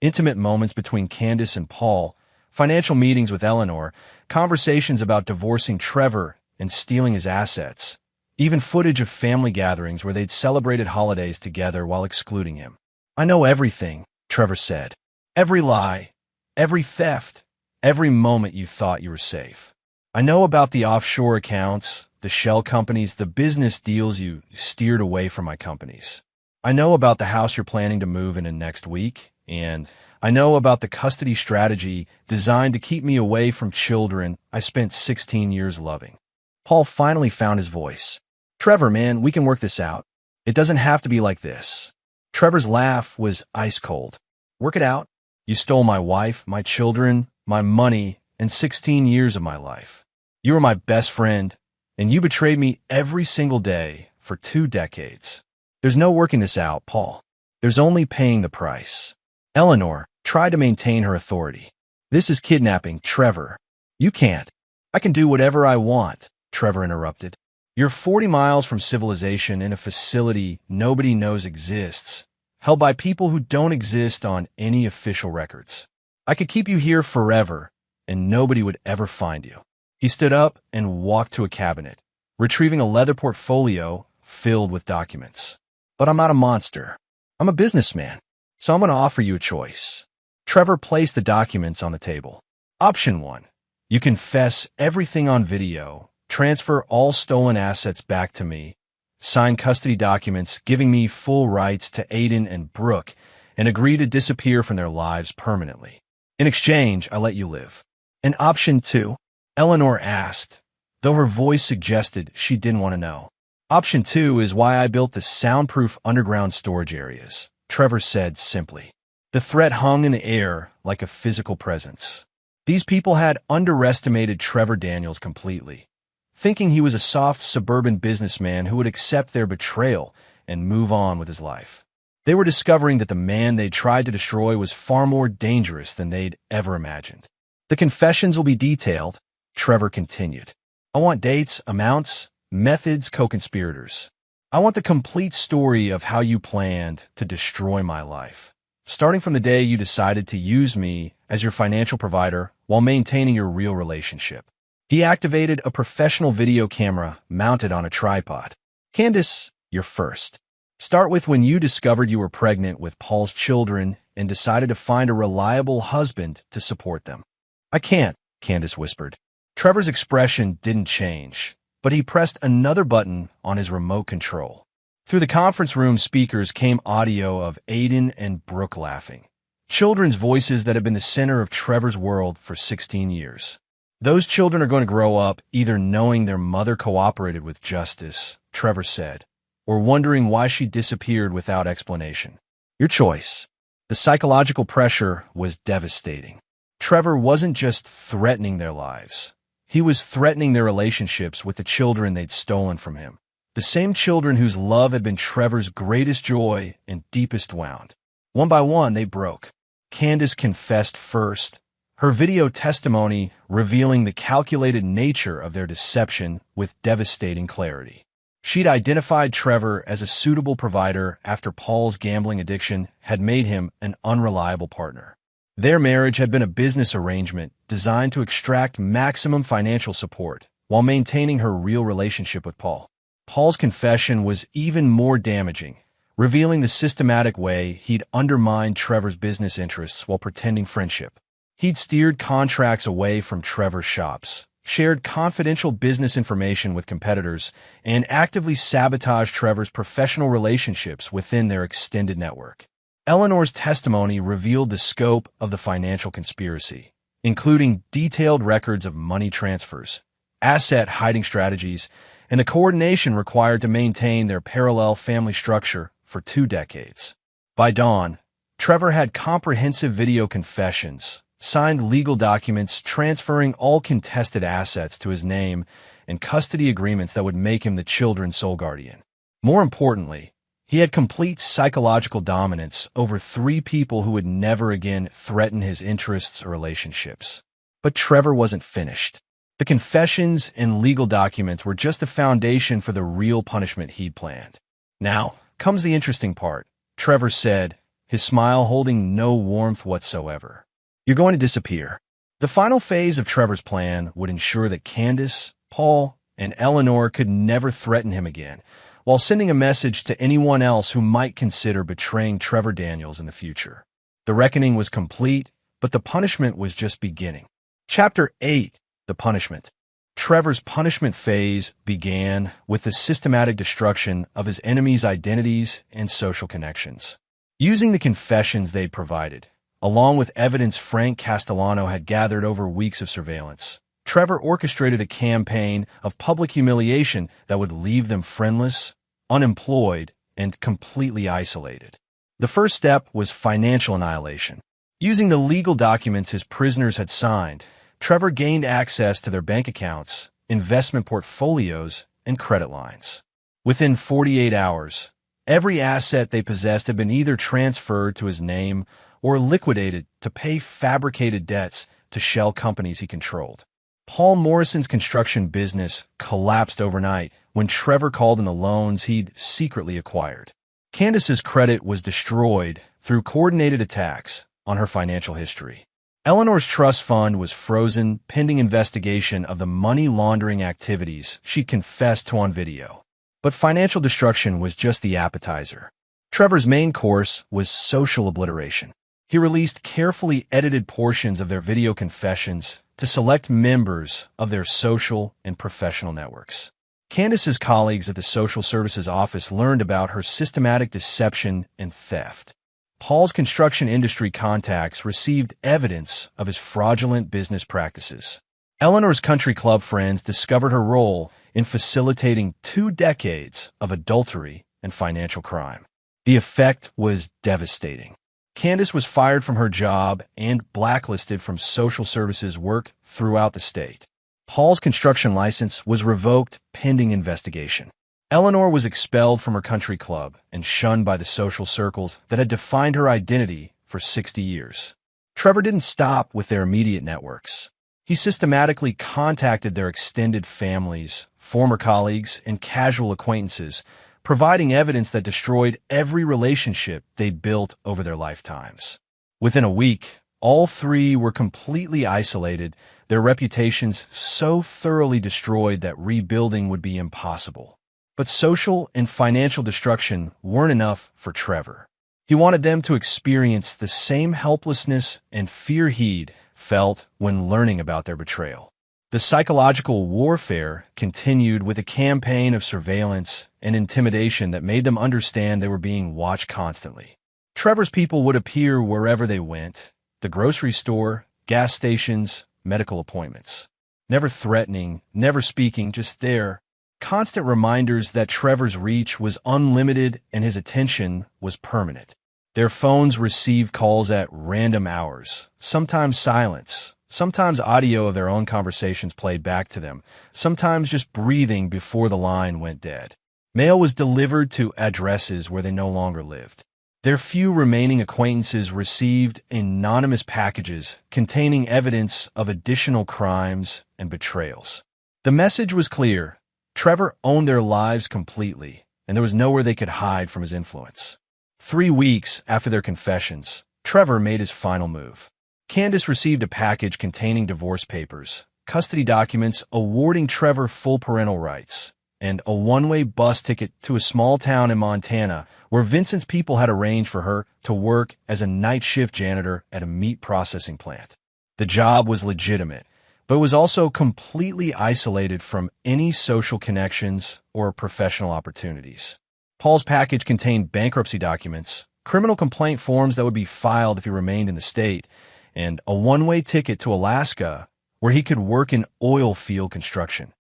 Speaker 1: intimate moments between Candace and Paul, financial meetings with Eleanor, conversations about divorcing Trevor and stealing his assets, even footage of family gatherings where they'd celebrated holidays together while excluding him. "I know everything," Trevor said. "Every lie, every theft, every moment you thought you were safe. I know about the offshore accounts, the shell companies, the business deals you steered away from my companies. I know about the house you're planning to move in next week, and I know about the custody strategy designed to keep me away from children I spent 16 years loving." Paul finally found his voice. "Trevor, man, we can work this out. It doesn't have to be like this." Trevor's laugh was ice cold. "Work it out. You stole my wife, my children, my money, and 16 years of my life. You were my best friend, and you betrayed me every single day for 2 decades. There's no working this out, Paul. There's only paying the price." Eleanor tried to maintain her authority. "This is kidnapping, Trevor. You can't." "I can do whatever I want," Trevor interrupted. You're 40 miles from civilization in a facility nobody knows exists, held by people who don't exist on any official records. I could keep you here forever, and nobody would ever find you. He stood up and walked to a cabinet, retrieving a leather portfolio filled with documents. But I'm not a monster. I'm a businessman, so I'm going to offer you a choice. Trevor placed the documents on the table. Option 1. You confess everything on video, transfer all stolen assets back to me, sign custody documents giving me full rights to Aiden and Brooke, and agree to disappear from their lives permanently. In exchange, I let you live. And option 2, Eleanor asked, though her voice suggested she didn't want to know. Option 2 is why I built the soundproof underground storage areas, Trevor said simply. The threat hung in the air like a physical presence. These people had underestimated Trevor Daniels completely, thinking he was a soft suburban businessman who would accept their betrayal and move on with his life. They were discovering that the man they tried to destroy was far more dangerous than they'd ever imagined. The confessions will be detailed, Trevor continued. I want dates, amounts, methods, co-conspirators. I want the complete story of how you planned to destroy my life, starting from the day you decided to use me as your financial provider while maintaining your real relationship. He activated a professional video camera mounted on a tripod. Candace, you're first. Start with when you discovered you were pregnant with Paul's children and decided to find a reliable husband to support them. I can't, Candace whispered. Trevor's expression didn't change, but he pressed another button on his remote control. Through the conference room speakers came audio of Aiden and Brooke laughing, children's voices that had been the center of Trevor's world for 16 years. Those children are going to grow up either knowing their mother cooperated with justice, Trevor said, or wondering why she disappeared without explanation. Your choice. The psychological pressure was devastating. Trevor wasn't just threatening their lives. He was threatening their relationships with the children they'd stolen from him. The same children whose love had been Trevor's greatest joy and deepest wound. One by one, they broke. Candace confessed first, her video testimony revealing the calculated nature of their deception with devastating clarity. She'd identified Trevor as a suitable provider after Paul's gambling addiction had made him an unreliable partner. Their marriage had been a business arrangement designed to extract maximum financial support while maintaining her real relationship with Paul. Paul's confession was even more damaging, revealing the systematic way he'd undermined Trevor's business interests while pretending friendship. He'd steered contracts away from Trevor's shops, shared confidential business information with competitors, and actively sabotaged Trevor's professional relationships within their extended network. Eleanor's testimony revealed the scope of the financial conspiracy, including detailed records of money transfers, asset hiding strategies, and the coordination required to maintain their parallel family structure for 2 decades. By dawn, Trevor had comprehensive video confessions, signed legal documents transferring all contested assets to his name, and custody agreements that would make him the children's sole guardian. More importantly, he had complete psychological dominance over 3 people who would never again threaten his interests or relationships. But Trevor wasn't finished. The confessions and legal documents were just the foundation for the real punishment he'd planned. Now comes the interesting part, Trevor said, his smile holding no warmth whatsoever. You're going to disappear. The final phase of Trevor's plan would ensure that Candace, Paul, and Eleanor could never threaten him again, while sending a message to anyone else who might consider betraying Trevor Daniels in the future. The reckoning was complete, but the punishment was just beginning. Chapter 8. The Punishment. Trevor's punishment phase began with the systematic destruction of his enemies' identities and social connections. Using the confessions they'd provided, along with evidence Frank Castellano had gathered over weeks of surveillance, Trevor orchestrated a campaign of public humiliation that would leave them friendless, unemployed, and completely isolated. The first step was financial annihilation. Using the legal documents his prisoners had signed, Trevor gained access to their bank accounts, investment portfolios, and credit lines. Within 48 hours, every asset they possessed had been either transferred to his name or liquidated to pay fabricated debts to shell companies he controlled. Paul Morrison's construction business collapsed overnight when Trevor called in the loans he'd secretly acquired. Candace's credit was destroyed through coordinated attacks on her financial history. Eleanor's trust fund was frozen pending investigation of the money laundering activities she'd confessed to on video. But financial destruction was just the appetizer. Trevor's main course was social obliteration. He released carefully edited portions of their video confessions to select members of their social and professional networks. Candace's colleagues at the Social Services Office learned about her systematic deception and theft. Paul's construction industry contacts received evidence of his fraudulent business practices. Eleanor's country club friends discovered her role in facilitating 2 decades of adultery and financial crime. The effect was devastating. Candace was fired from her job and blacklisted from social services work throughout the state. Paul's construction license was revoked pending investigation. Eleanor was expelled from her country club and shunned by the social circles that had defined her identity for 60 years. Trevor didn't stop with their immediate networks. He systematically contacted their extended families, former colleagues, and casual acquaintances, providing evidence that destroyed every relationship they'd built over their lifetimes. Within a week, all 3 were completely isolated, their reputations so thoroughly destroyed that rebuilding would be impossible. But social and financial destruction weren't enough for Trevor. He wanted them to experience the same helplessness and fear he'd felt when learning about their betrayal. The psychological warfare continued with a campaign of surveillance and intimidation that made them understand they were being watched constantly. Trevor's people would appear wherever they went: the grocery store, gas stations, medical appointments. Never threatening, never speaking, just there. Constant reminders that Trevor's reach was unlimited and his attention was permanent. Their phones received calls at random hours, sometimes silence, sometimes audio of their own conversations played back to them, sometimes just breathing before the line went dead. Mail was delivered to addresses where they no longer lived. Their few remaining acquaintances received anonymous packages containing evidence of additional crimes and betrayals. The message was clear: Trevor owned their lives completely, and there was nowhere they could hide from his influence. 3 weeks after their confessions, Trevor made his final move. Candace received a package containing divorce papers, custody documents awarding Trevor full parental rights, and a one-way bus ticket to a small town in Montana where Vincent's people had arranged for her to work as a night shift janitor at a meat processing plant. The job was legitimate, but was also completely isolated from any social connections or professional opportunities. Paul's package contained bankruptcy documents, criminal complaint forms that would be filed if he remained in the state, and a one-way ticket to Alaska where he could work in oil field construction.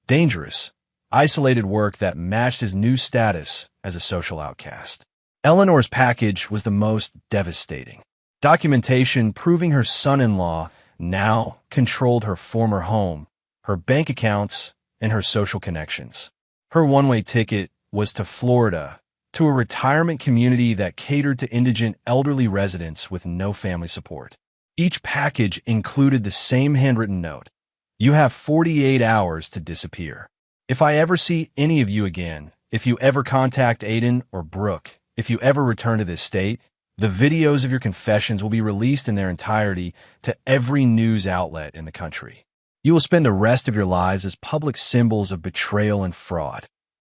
Speaker 1: Dangerous, isolated work that matched his new status as a social outcast. Eleanor's package was the most devastating. Documentation proving her son-in-law now controlled her former home, her bank accounts, and her social connections. Her one-way ticket was to Florida, to a retirement community that catered to indigent elderly residents with no family support. Each package included the same handwritten note: "You have 48 hours to disappear. If I ever see any of you again, if you ever contact Aiden or Brooke, if you ever return to this state, the videos of your confessions will be released in their entirety to every news outlet in the country. You will spend the rest of your lives as public symbols of betrayal and fraud."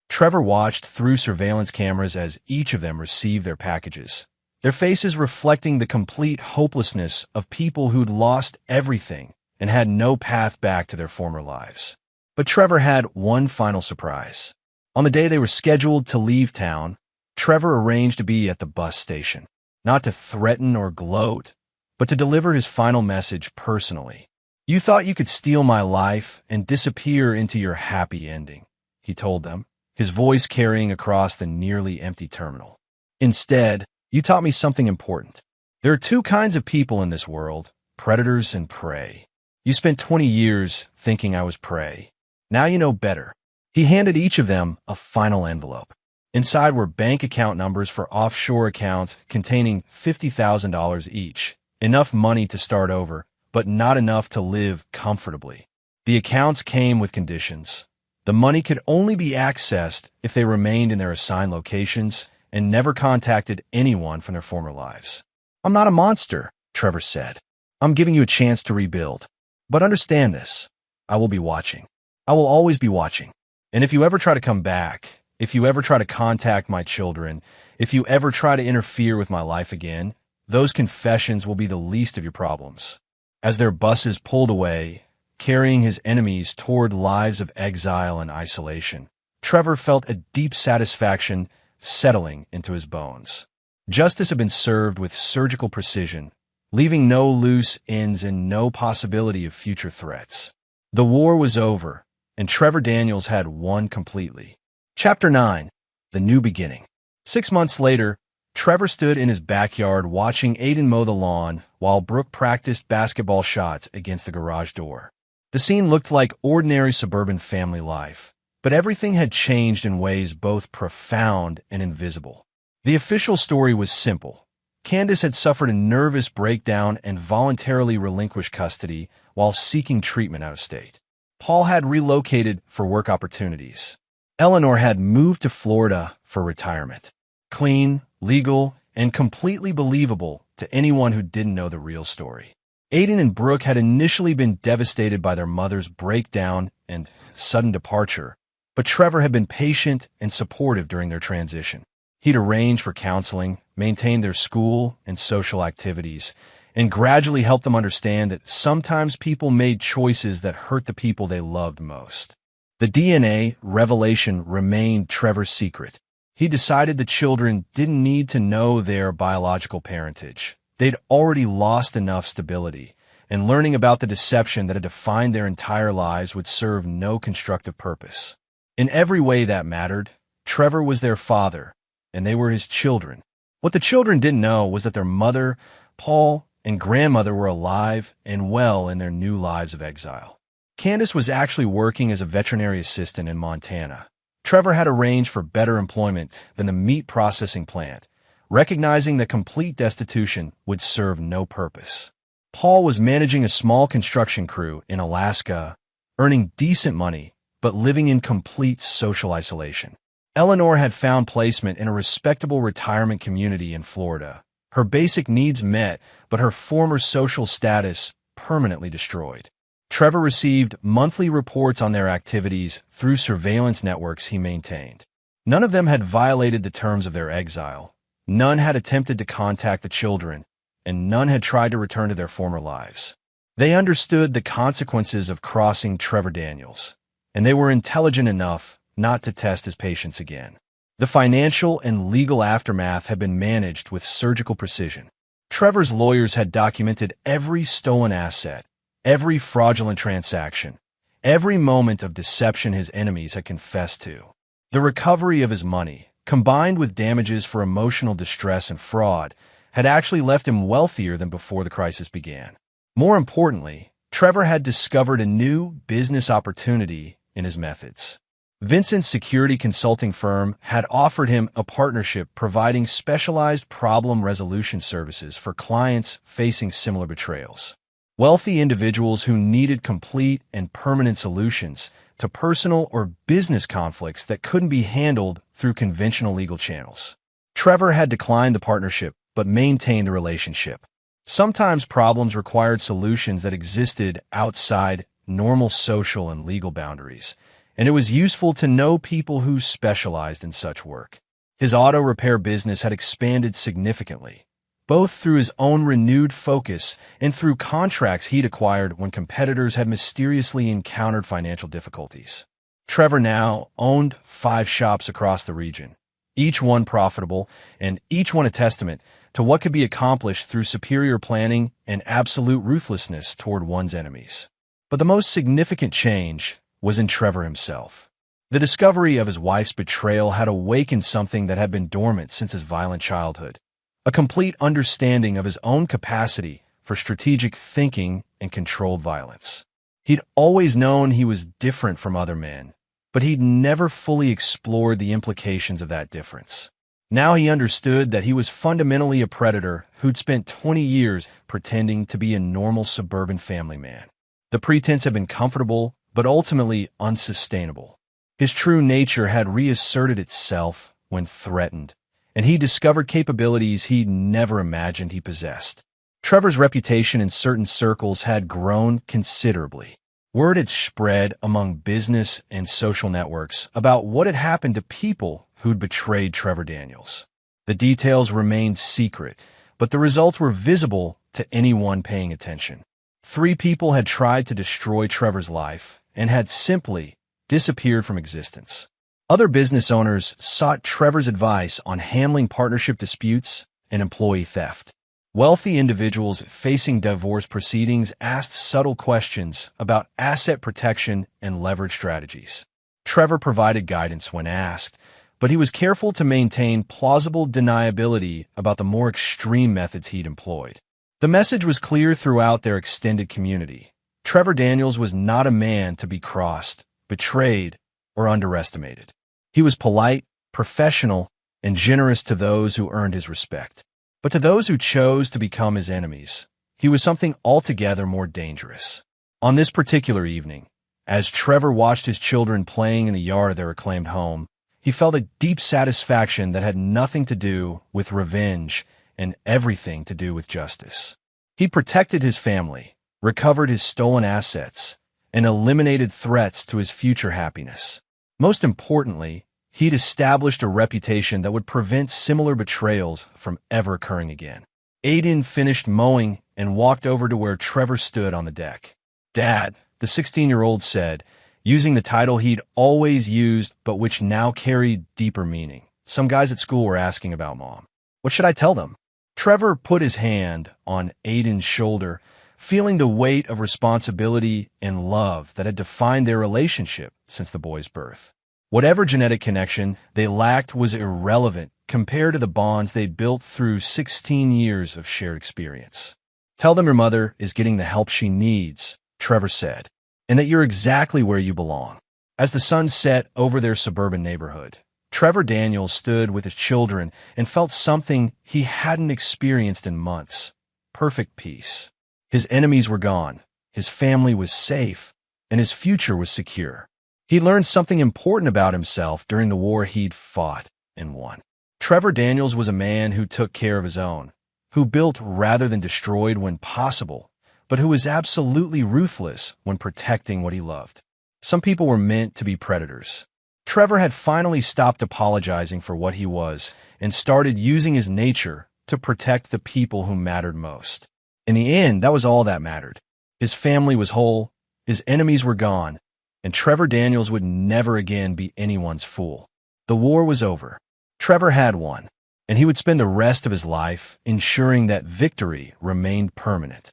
Speaker 1: Trevor watched through surveillance cameras as each of them received their packages, their faces reflecting the complete hopelessness of people who'd lost everything and had no path back to their former lives. But Trevor had one final surprise. On the day they were scheduled to leave town, Trevor arranged to be at the bus station, not to threaten or gloat, but to deliver his final message personally. "You thought you could steal my life and disappear into your happy ending," he told them, his voice carrying across the nearly empty terminal. "Instead, you taught me something important. There are 2 kinds of people in this world, predators and prey. You spent 20 years thinking I was prey. Now you know better." He handed each of them a final envelope. Inside were bank account numbers for offshore accounts containing $50,000 each, enough money to start over, but not enough to live comfortably. The accounts came with conditions. The money could only be accessed if they remained in their assigned locations and never contacted anyone from their former lives. "I'm not a monster," Trevor said. "I'm giving you a chance to rebuild. But understand this. I will be watching. I will always be watching. And if you ever try to come back, if you ever try to contact my children, if you ever try to interfere with my life again, those confessions will be the least of your problems." As their buses pulled away, carrying his enemies toward lives of exile and isolation, Trevor felt a deep satisfaction settling into his bones. Justice had been served with surgical precision, leaving no loose ends and no possibility of future threats. The war was over, and Trevor Daniels had won completely. Chapter 9. The New Beginning. 6 months later, Trevor stood in his backyard watching Aiden mow the lawn while Brooke practiced basketball shots against the garage door. The scene looked like ordinary suburban family life, but everything had changed in ways both profound and invisible. The official story was simple. Candace had suffered a nervous breakdown and voluntarily relinquished custody while seeking treatment out of state. Paul had relocated for work opportunities. Eleanor had moved to Florida for retirement. Clean, legal, and completely believable to anyone who didn't know the real story. Aiden and Brooke had initially been devastated by their mother's breakdown and sudden departure, but Trevor had been patient and supportive during their transition. He'd arranged for counseling, maintained their school and social activities, and gradually helped them understand that sometimes people made choices that hurt the people they loved most. The DNA revelation remained Trevor's secret. He decided the children didn't need to know their biological parentage. They'd already lost enough stability, and learning about the deception that had defined their entire lives would serve no constructive purpose. In every way that mattered, Trevor was their father, and they were his children. What the children didn't know was that their mother, Paul, and grandmother were alive and well in their new lives of exile. Candace was actually working as a veterinary assistant in Montana. Trevor had arranged for better employment than the meat processing plant, recognizing that complete destitution would serve no purpose. Paul was managing a small construction crew in Alaska, earning decent money, but living in complete social isolation. Eleanor had found placement in a respectable retirement community in Florida. Her basic needs met, but her former social status permanently destroyed. Trevor received monthly reports on their activities through surveillance networks he maintained. None of them had violated the terms of their exile. None had attempted to contact the children, and none had tried to return to their former lives. They understood the consequences of crossing Trevor Daniels, and they were intelligent enough not to test his patience again. The financial and legal aftermath had been managed with surgical precision. Trevor's lawyers had documented every stolen asset, every fraudulent transaction, every moment of deception his enemies had confessed to. The recovery of his money, combined with damages for emotional distress and fraud, had actually left him wealthier than before the crisis began. More importantly, Trevor had discovered a new business opportunity in his methods. Vincent's security consulting firm had offered him a partnership providing specialized problem resolution services for clients facing similar betrayals. Wealthy individuals who needed complete and permanent solutions to personal or business conflicts that couldn't be handled through conventional legal channels. Trevor had declined the partnership but maintained the relationship. Sometimes problems required solutions that existed outside normal social and legal boundaries, and it was useful to know people who specialized in such work. His auto repair business had expanded significantly, both through his own renewed focus and through contracts he'd acquired when competitors had mysteriously encountered financial difficulties. Trevor now owned 5 shops across the region, each one profitable and each one a testament to what could be accomplished through superior planning and absolute ruthlessness toward one's enemies. But the most significant change was in Trevor himself. The discovery of his wife's betrayal had awakened something that had been dormant since his violent childhood. A complete understanding of his own capacity for strategic thinking and controlled violence. He'd always known he was different from other men, but he'd never fully explored the implications of that difference. Now he understood that he was fundamentally a predator who'd spent 20 years pretending to be a normal suburban family man. The pretense had been comfortable, but ultimately unsustainable. His true nature had reasserted itself when threatened, and he discovered capabilities he'd never imagined he possessed. Trevor's reputation in certain circles had grown considerably. Word had spread among business and social networks about what had happened to people who'd betrayed Trevor Daniels. The details remained secret, but the results were visible to anyone paying attention. 3 people had tried to destroy Trevor's life and had simply disappeared from existence. Other business owners sought Trevor's advice on handling partnership disputes and employee theft. Wealthy individuals facing divorce proceedings asked subtle questions about asset protection and leverage strategies. Trevor provided guidance when asked, but he was careful to maintain plausible deniability about the more extreme methods he'd employed. The message was clear throughout their extended community. Trevor Daniels was not a man to be crossed, betrayed, or underestimated. He was polite, professional, and generous to those who earned his respect. But to those who chose to become his enemies, he was something altogether more dangerous. On this particular evening, as Trevor watched his children playing in the yard of their acclaimed home, he felt a deep satisfaction that had nothing to do with revenge and everything to do with justice. He protected his family, recovered his stolen assets, and eliminated threats to his future happiness. Most importantly, he'd established a reputation that would prevent similar betrayals from ever occurring again. Aiden finished mowing and walked over to where Trevor stood on the deck. "Dad," the 16-year-old said, using the title he'd always used but which now carried deeper meaning. "Some guys at school were asking about Mom. What should I tell them?" Trevor put his hand on Aiden's shoulder, feeling the weight of responsibility and love that had defined their relationship since the boy's birth. Whatever genetic connection they lacked was irrelevant compared to the bonds they built through 16 years of shared experience. "Tell them your mother is getting the help she needs," Trevor said, "and that you're exactly where you belong." As the sun set over their suburban neighborhood, Trevor Daniels stood with his children and felt something he hadn't experienced in months: perfect peace. His enemies were gone, his family was safe, and his future was secure. He learned something important about himself during the war he'd fought and won. Trevor Daniels was a man who took care of his own, who built rather than destroyed when possible, but who was absolutely ruthless when protecting what he loved. Some people were meant to be predators. Trevor had finally stopped apologizing for what he was and started using his nature to protect the people who mattered most. In the end, that was all that mattered. His family was whole, his enemies were gone, and Trevor Daniels would never again be anyone's fool. The war was over. Trevor had won, and he would spend the rest of his life ensuring that victory remained permanent.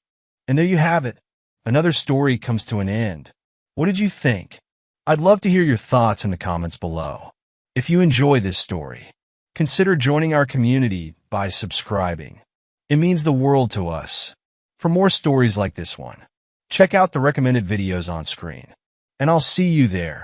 Speaker 1: And there you have it. Another story comes to an end. What did you think? I'd love to hear your thoughts in the comments below. If you enjoy this story, consider joining our community by subscribing. It means the world to us. For more stories like this one, check out the recommended videos on screen. And I'll see you there.